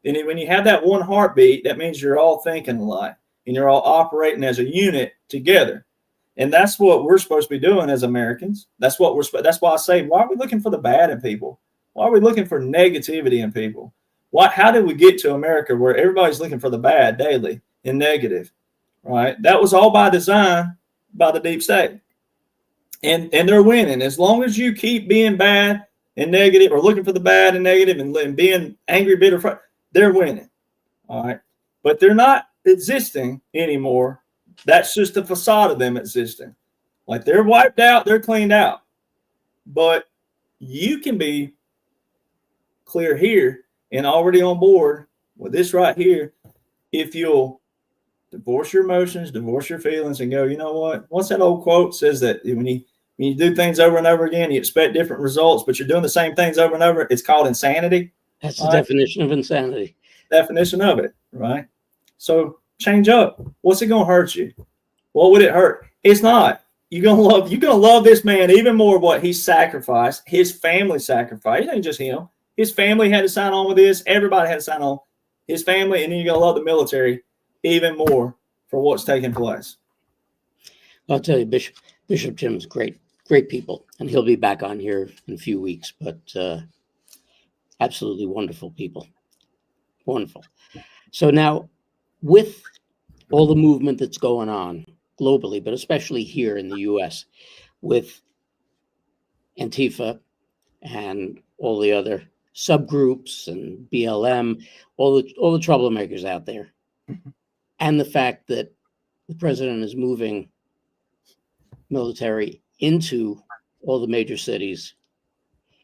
then when you have that one heartbeat, that means you're all thinking alike and you're all operating as a unit together. And that's what we're supposed to be doing as Americans. That's why I say, why are we looking for the bad in people? Why are we looking for negativity in people? How did we get to America where everybody's looking for the bad daily and negative, right? That was all by design by the deep state. And they're winning. As long as you keep being bad and negative, or looking for the bad and negative and being angry, bitter, they're winning, all right? But they're not existing anymore That's just the facade of them existing. Like they're wiped out, they're cleaned out. But you can be clear here and already on board with this right here if you'll divorce your emotions, divorce your feelings, and go, you know what? What's that old quote says that when you do things over and over again, you expect different results, but you're doing the same things over and over. It's called insanity. That's the definition of insanity. Definition of it, right? So change up. What's it going to hurt you? What would it hurt? It's not. You're gonna love this man even more. What he sacrificed, his family sacrificed. It ain't just him. His family had to sign on with this. Everybody had to sign on. His family, and then you're gonna love the military even more for what's taking place. I'll tell you, Bishop Jim's great people, and he'll be back on here in a few weeks. But absolutely wonderful people, wonderful. So now, with all the movement that's going on globally, but especially here in the U.S., with Antifa and all the other subgroups and BLM, all the troublemakers out there, and the fact that the president is moving military into all the major cities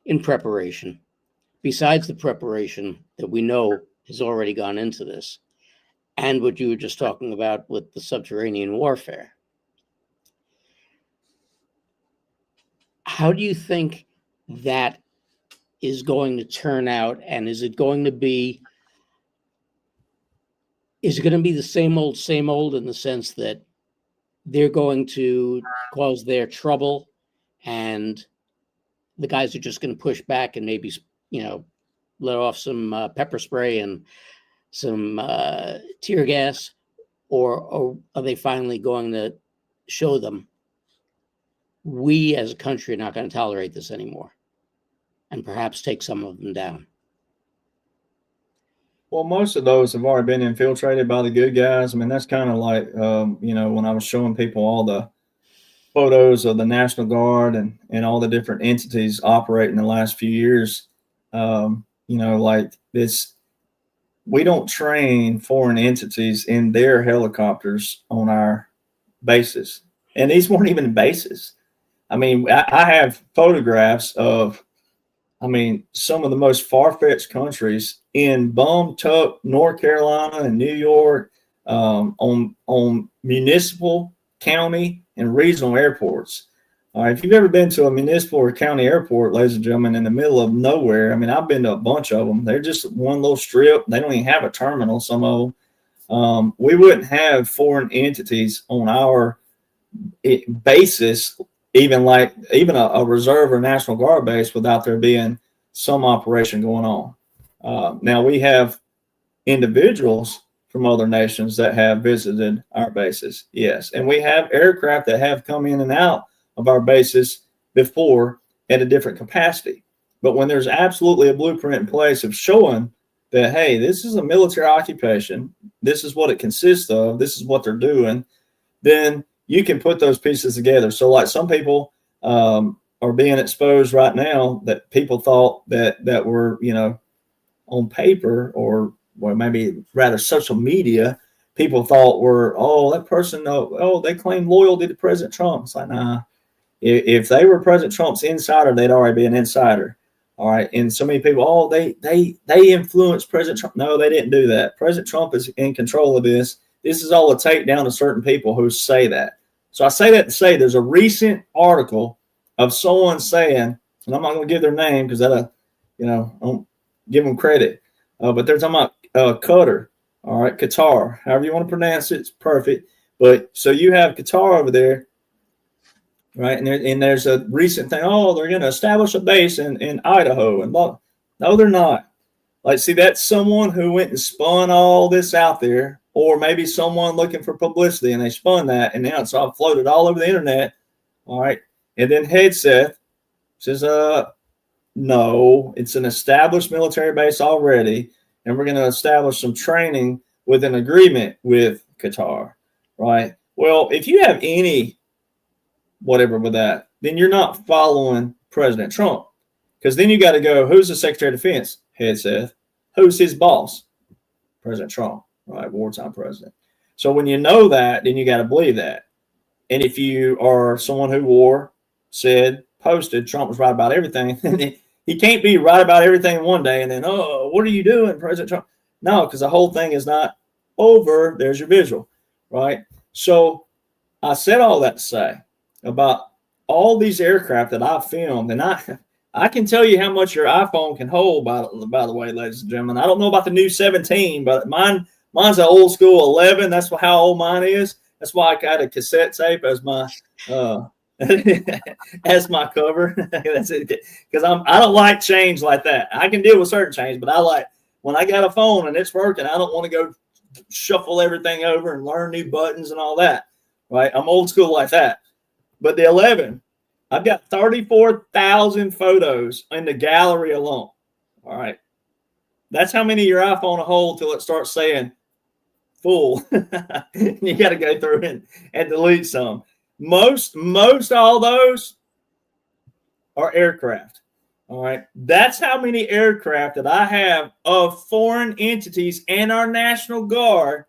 in preparation, besides the preparation that we know has already gone into this, and what you were just talking about with the subterranean warfare. How do you think that is going to turn out? And is it going to be the same old in the sense that they're going to cause their trouble and the guys are just going to push back and maybe, let off some pepper spray and some tear gas, or are they finally going to show them we as a country are not going to tolerate this anymore and perhaps take some of them down? Well, most of those have already been infiltrated by the good guys. I mean, that's kind of like, when I was showing people all the photos of the National Guard and all the different entities operating the last few years, like this. We don't train foreign entities in their helicopters on our bases. And these weren't even bases. I mean, I have photographs of, some of the most far-fetched countries in bum-tuck North Carolina and New York, on municipal, county, and regional airports. All right, if you've ever been to a municipal or county airport, ladies and gentlemen, in the middle of nowhere, I've been to a bunch of them. They're just one little strip. They don't even have a terminal, some of them. We wouldn't have foreign entities on our basis, even a reserve or National Guard base, without there being some operation going on. Now, we have individuals from other nations that have visited our bases, yes. And we have aircraft that have come in and out of our bases before at a different capacity. But when there's absolutely a blueprint in place of showing that, hey, this is a military occupation, this is what it consists of, this is what they're doing, then you can put those pieces together. So like some people are being exposed right now that people thought that were, on paper or maybe rather social media, people thought were, that person, they claim loyalty to President Trump. It's like, nah. If they were President Trump's insider, they'd already be an insider. All right. And so many people, they influenced President Trump. No, they didn't do that. President Trump is in control of this. This is all a takedown to certain people who say that. So I say that to say there's a recent article of someone saying, and I'm not going to give their name because I don't give them credit. But they're talking about Qatar. All right. Qatar, however you want to pronounce it, it's perfect. But so you have Qatar over there. Right. And there's a recent thing. They're going to establish a base in Idaho. And no, they're not. Like, see, that's someone who went and spun all this out there, or maybe someone looking for publicity and they spun that. And now it's all floated all over the internet. All right. And then Hegseth says, no, it's an established military base already. And we're going to establish some training with an agreement with Qatar. Right. Well, if you have any whatever with that, then you're not following President Trump, because then you got to go, who's the Secretary of Defense? Hegseth. Who's his boss? President Trump, right? Wartime president. So when you know that, then you got to believe that. And if you are someone who posted Trump was right about everything, he can't be right about everything one day and then, oh, what are you doing, President Trump? No, because the whole thing is not over. There's your visual, right? So I said all that to say about all these aircraft that I filmed, and I can tell you how much your iPhone can hold, by the way, ladies and gentlemen. I don't know about the new 17, but mine's an old school 11. That's how old mine is. That's why I got a cassette tape as my as my cover. That's it. Because I don't like change like that. I can deal with certain change, but I like when I got a phone and it's working, I don't want to go shuffle everything over and learn new buttons and all that. Right? I'm old school like that. But the 11, I've got 34,000 photos in the gallery alone. All right. That's how many your iPhone will hold till it starts saying full. You got to go through and delete some. Most all those are aircraft. All right. That's how many aircraft that I have of foreign entities and our National Guard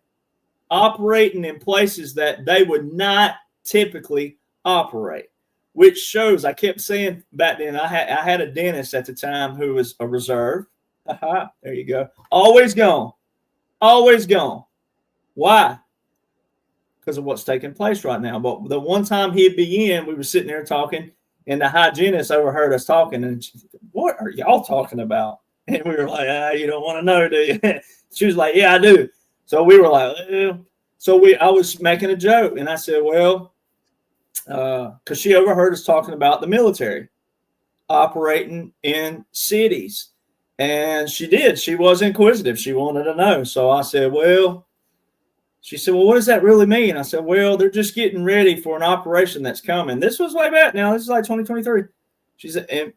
operating in places that they would not typically operate, which shows, I kept saying back then, I had a dentist at the time who was a reserve. There you go. Always gone. Always gone. Why? Because of what's taking place right now. But the one time he'd be in, we were sitting there talking, and the hygienist overheard us talking, and she said, what are y'all talking about? And we were like, you don't want to know, do you? She was like, yeah, I do. So we were like, I was making a joke, and I said, well, because she overheard us talking about the military operating in cities. And she did. She was inquisitive. She wanted to know. So I said, she said, well, what does that really mean? I said, well, they're just getting ready for an operation that's coming. This was way back now. This is like 2023. She said, and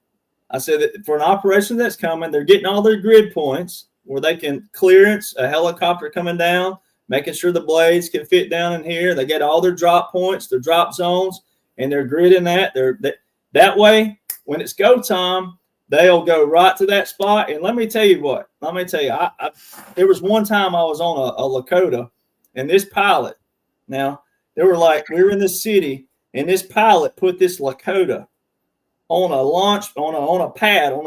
I said that for an operation that's coming, they're getting all their grid points where they can clearance a helicopter coming down, making sure the blades can fit down in here. They get all their drop points, their drop zones, and they're gridding that. That way, when it's go time, they'll go right to that spot. And let me tell you what. There was one time I was on a Lakota, and this pilot, now, we were in this city, and this pilot put this Lakota on a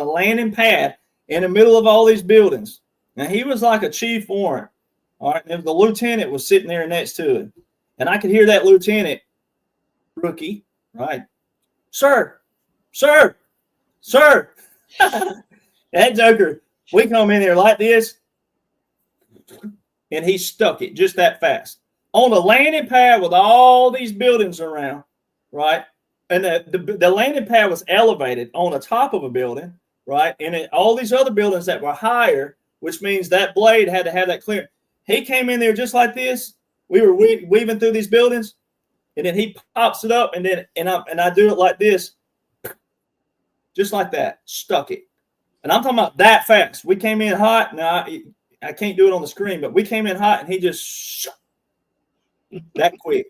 landing pad in the middle of all these buildings. Now, he was like a chief warrant. All right, and the lieutenant was sitting there next to him. And I could hear that lieutenant, rookie, right? Sir. That joker, we come in there like this, and he stuck it just that fast. On the landing pad with all these buildings around, right? And the landing pad was elevated on the top of a building, right? And all these other buildings that were higher, which means that blade had to have that clear. He came in there just like this. We were weaving through these buildings, and then he pops it up, and I do it like this, just like that, stuck it. And I'm talking about that fast. We came in hot. Now I can't do it on the screen, but we came in hot, and he just that quick.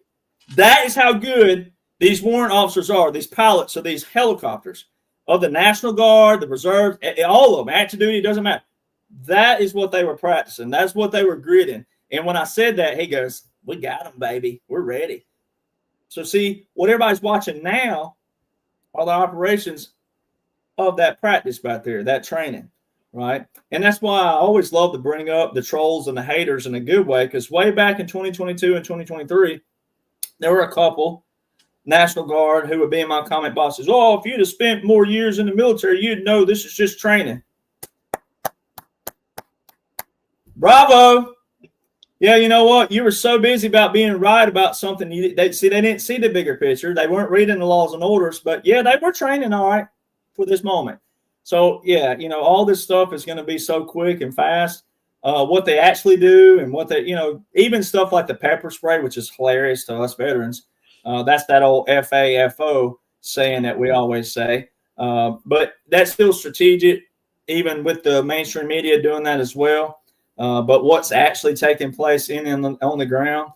That is how good these warrant officers are. These pilots of these helicopters of the National Guard, the reserves, all of them, active duty, doesn't matter. That is what they were practicing. That's what they were gridding. And when I said that, he goes, we got them, baby. We're ready. So see, what everybody's watching now are the operations of that practice right there, that training, right? And that's why I always love to bring up the trolls and the haters in a good way, because way back in 2022 and 2023, there were a couple National Guard who would be in my comment boxes. Oh, if you'd have spent more years in the military, you'd know this is just training. Bravo. Yeah, you know what? You were so busy about being right about something. They didn't see the bigger picture. They weren't reading the laws and orders, but yeah, they were training all right for this moment. So yeah, all this stuff is going to be so quick and fast. What they actually do and what they, even stuff like the pepper spray, which is hilarious to us veterans. That's that old FAFO saying that we always say. But that's still strategic, even with the mainstream media doing that as well. But what's actually taking place on the ground,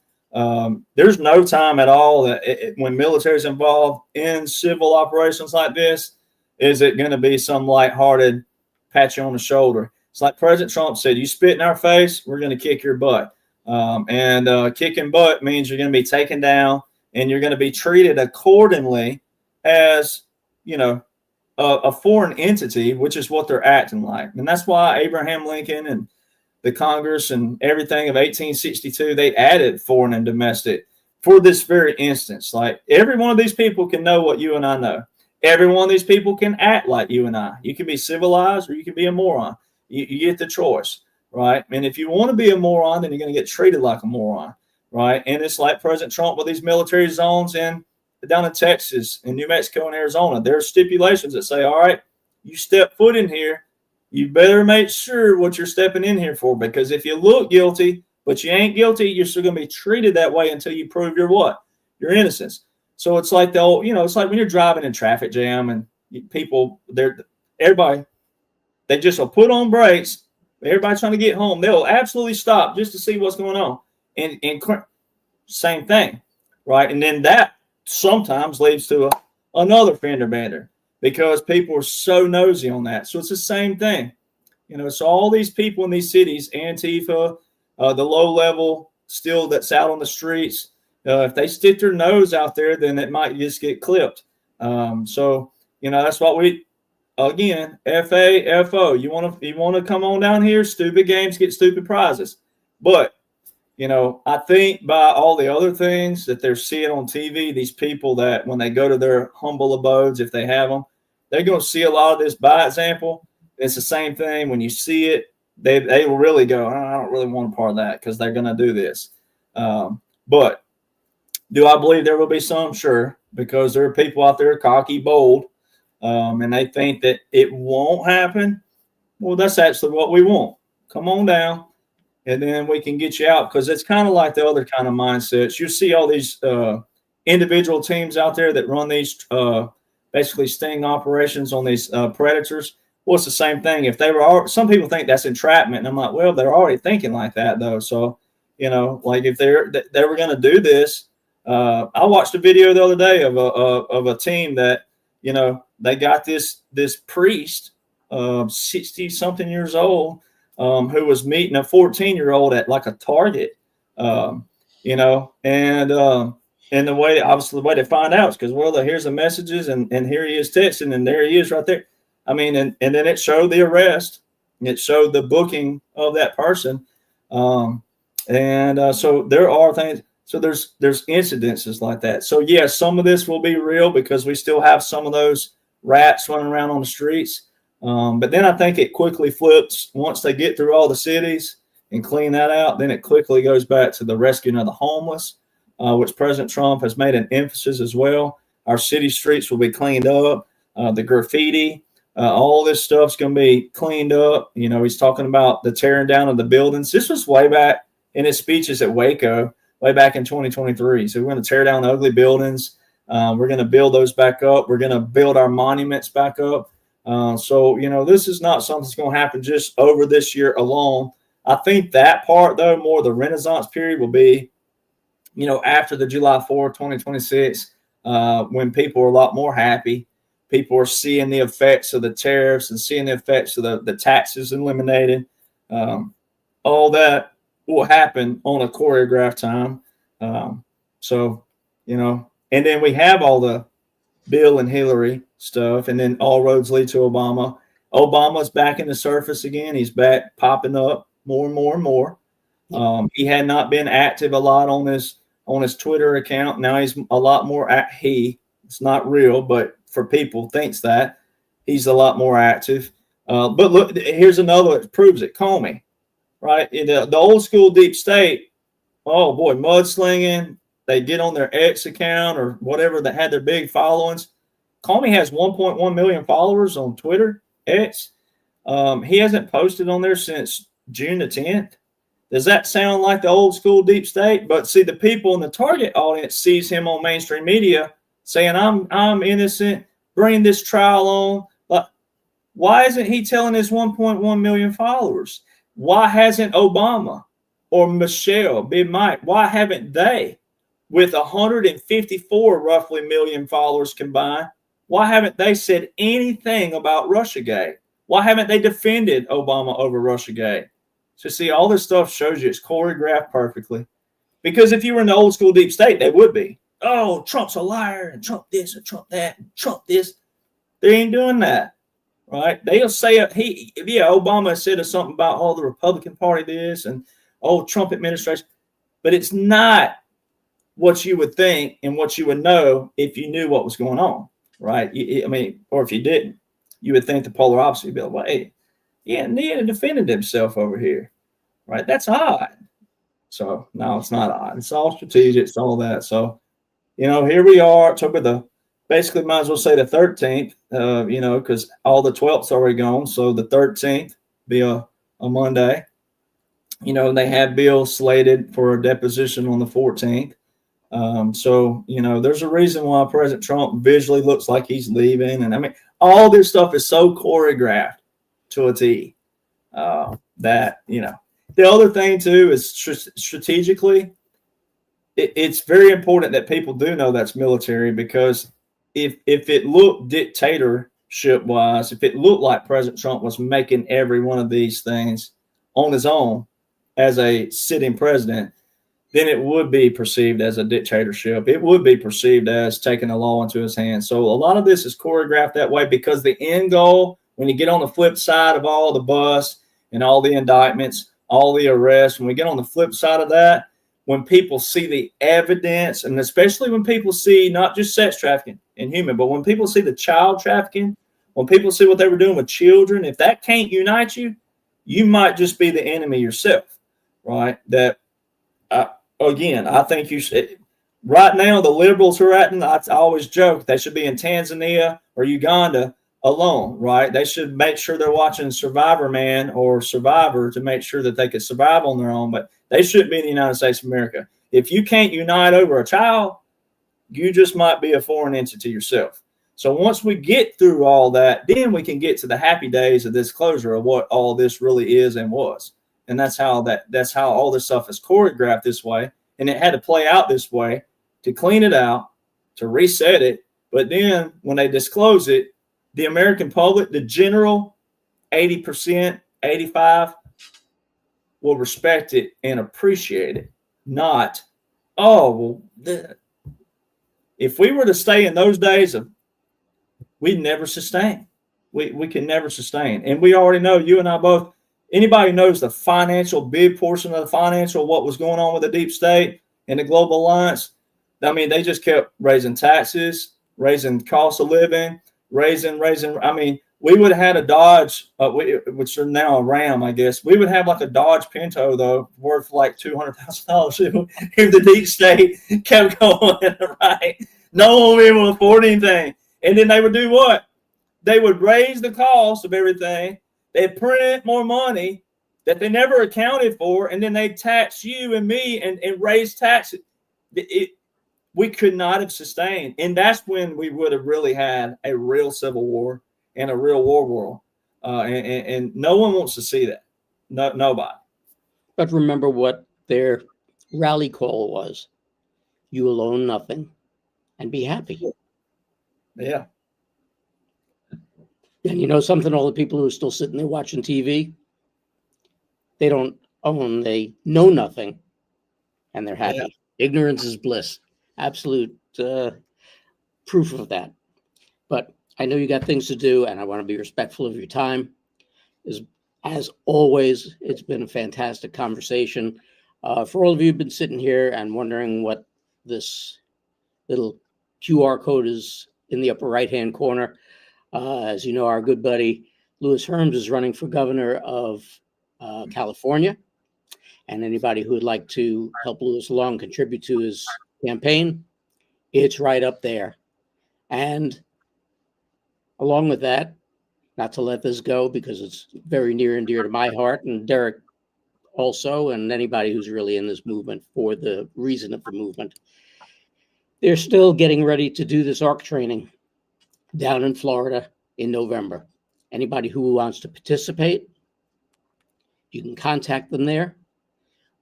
there's no time at all that when military is involved in civil operations like this, is it going to be some lighthearted pat you on the shoulder? It's like President Trump said, you spit in our face, we're going to kick your butt. And kicking butt means you're going to be taken down and you're going to be treated accordingly as, you know, a foreign entity, which is what they're acting like. And that's why Abraham Lincoln and the Congress and everything of 1862, they added foreign and domestic for this very instance. Like, every one of these people can know what you and I know. Every one of these people can act like you and I. You can be civilized or you can be a moron. You get the choice, right? And if you want to be a moron, then you're going to get treated like a moron, right? And it's like President Trump with these military zones down in Texas and New Mexico and Arizona. There are stipulations that say, all right, you step foot in here, you better make sure what you're stepping in here for, because if you look guilty, but you ain't guilty, you're still going to be treated that way until you prove your what? Your innocence. So it's like it's like when you're driving in traffic jam and people, everybody, they just will put on brakes. Everybody trying to get home, they'll absolutely stop just to see what's going on. And same thing, right? And then that sometimes leads to another fender bender because people are so nosy on that. So it's the same thing. So all these people in these cities, Antifa, the low level still that's out on the streets, if they stick their nose out there, then it might just get clipped. So that's what again, FAFO. You want to come on down here, stupid games get stupid prizes. But I think by all the other things that they're seeing on TV, these people that when they go to their humble abodes, if they have them, they're going to see a lot of this by example. It's the same thing. When you see it, they will really go, I don't really want a part of that because they're going to do this. But do I believe there will be some? Sure, because there are people out there cocky, bold, and they think that it won't happen. Well, that's actually what we want. Come on down. And then we can get you out, because it's kind of like the other kind of mindsets. You see all these individual teams out there that run these basically sting operations on these predators. Well, it's the same thing. If they were, some people think that's entrapment, and I'm like, well, they're already thinking like that though. So, like if they were going to do this, I watched a video the other day of a team that they got this priest, 60 something years old. Who was meeting a 14-year-old at like a Target, and the way, obviously, the way they find out is because, well, here's the messages, and here he is texting, and there he is right there. I mean, and then it showed the arrest, it showed the booking of that person, so there are things. So there's incidences like that. So yes, some of this will be real because we still have some of those rats running around on the streets. But then I think it quickly flips once they get through all the cities and clean that out. Then it quickly goes back to the rescuing of the homeless, which President Trump has made an emphasis as well. Our city streets will be cleaned up. The graffiti, all this stuff's going to be cleaned up. He's talking about the tearing down of the buildings. This was way back in his speeches at Waco, way back in 2023. So we're going to tear down the ugly buildings. We're going to build those back up. We're going to build our monuments back up. So this is not something that's going to happen just over this year alone. I think that part, though, more the Renaissance period will be, after the July 4th, 2026, when people are a lot more happy. People are seeing the effects of the tariffs and seeing the effects of the taxes eliminated. All that will happen on a choreographed time. And then we have all the Bill and Hillary stuff, and then all roads lead to Obama. Obama's back in the surface again. He's back popping up more and more and more. He had not been active a lot on his Twitter account. Now he's a lot more it's not real, but for people thinks that he's a lot more active. But look, here's another that proves it. Comey, right? The old school deep state. Oh boy, mudslinging. They get on their X account or whatever that had their big followings. Comey has 1.1 million followers on Twitter, X. He hasn't posted on there since June the 10th. Does that sound like the old school deep state? But see, the people in the target audience sees him on mainstream media saying, I'm innocent, bring this trial on. But why isn't he telling his 1.1 million followers? Why hasn't Obama or Michelle, Big Mike, why haven't they, with 154 roughly million followers combined, why haven't they said anything about Russiagate? Why haven't they defended Obama over Russiagate? So see, all this stuff shows you it's choreographed perfectly. Because if you were in the old school deep state, they would be. Oh, Trump's a liar, and Trump this, and Trump that, and Trump this. They ain't doing that, right? They'll say Obama said something about the Republican Party this and Trump administration, but it's not what you would think and what you would know if you knew what was going on, right? Or if you didn't, you would think the polar opposite. You'd be like, well, hey, yeah, Nia defended himself over here, right? That's odd. So no, it's not odd. It's all strategic. It's all that. So, here we are. October basically might as well say the 13th, because all the 12th's already gone. So the 13th be a Monday. They have Bill slated for a deposition on the 14th. So there's a reason why President Trump visually looks like he's leaving. And all this stuff is so choreographed to a T that, the other thing too is strategically, it's very important that people do know that's military, because if it looked dictatorship wise, if it looked like President Trump was making every one of these things on his own as a sitting president, then it would be perceived as a dictatorship. It would be perceived as taking the law into his hands. So a lot of this is choreographed that way, because the end goal, when you get on the flip side of all the bust and all the indictments, all the arrests, when we get on the flip side of that, when people see the evidence, and especially when people see not just sex trafficking and human, but when people see the child trafficking, when people see what they were doing with children, if that can't unite you, you might just be the enemy yourself, right? That, again, I think you should. Right now, the liberals who are at, I always joke, they should be in Tanzania or Uganda alone, right? They should make sure they're watching Survivor Man or Survivor to make sure that they could survive on their own, but they shouldn't be in the United States of America. If you can't unite over a child, you just might be a foreign entity yourself. So once we get through all that, then we can get to the happy days of this closure of what all this really is and was. And that's how all this stuff is choreographed this way. And it had to play out this way to clean it out, to reset it. But then when they disclose it, the American public, the general 80%, 85% will respect it and appreciate it. Not, if we were to stay in those days we'd never sustain. We can never sustain. And we already know, you and I both, anybody who knows the financial, big portion of the financial, what was going on with the deep state and the global alliance, they just kept raising taxes, raising cost of living, raising. We would have had a Dodge, which are now a Ram, I guess. We would have like a Dodge Pinto, though, worth like $200,000 if the deep state kept going, right? No one would be able to afford anything. And then they would do what? They would raise the cost of everything. They'd print more money that they never accounted for, and then they'd tax you and me and raise taxes. We could not have sustained. And that's when we would have really had a real civil war and a real war world. And no one wants to see that. No, nobody. But remember what their rally call was. You will own nothing and be happy. Yeah. And something, all the people who are still sitting there watching TV, they don't own, they know nothing, and they're happy. Yeah. Ignorance is bliss. Absolute proof of that. But I know you got things to do, and I want to be respectful of your time. As always, it's been a fantastic conversation. For all of you who've been sitting here and wondering what this little QR code is in the upper right-hand corner, as you know, our good buddy Louis Herms is running for governor of California. And anybody who would like to help Louis along, contribute to his campaign, it's right up there. And along with that, not to let this go because it's very near and dear to my heart, and Derek also, and anybody who's really in this movement for the reason of the movement, they're still getting ready to do this ARC training down in Florida in November. Anybody who wants to participate, you can contact them there.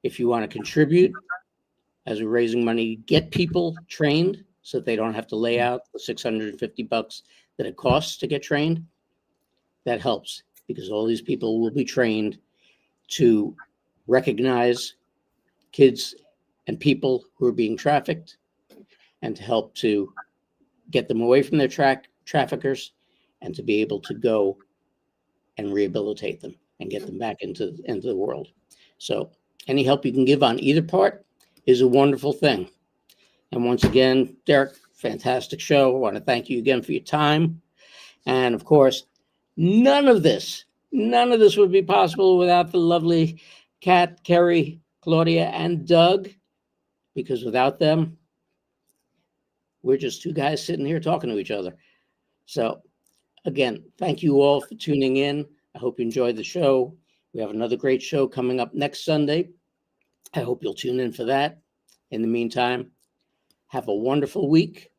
If you want to contribute, as we're raising money, get people trained so that they don't have to lay out the $650 that it costs to get trained, that helps, because all these people will be trained to recognize kids and people who are being trafficked and to help to get them away from their traffickers and to be able to go and rehabilitate them and get them back into the world. So any help you can give on either part is a wonderful thing. And once again, Derek, fantastic show. I want to thank you again for your time. And of course, none of this would be possible without the lovely Kat, Kerry, Claudia, and Doug, because without them, we're just two guys sitting here talking to each other. So again, thank you all for tuning in. I hope you enjoyed the show. We have another great show coming up next Sunday. I hope you'll tune in for that. In the meantime, have a wonderful week.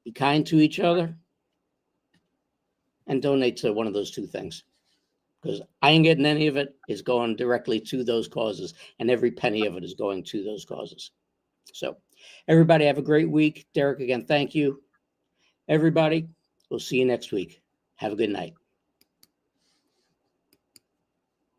Be kind to each other. And donate to one of those two things. Because I ain't getting any of it. It's going directly to those causes. And every penny of it is going to those causes. So everybody have a great week. Derek, again, thank you. Everybody, we'll see you next week. Have a good night.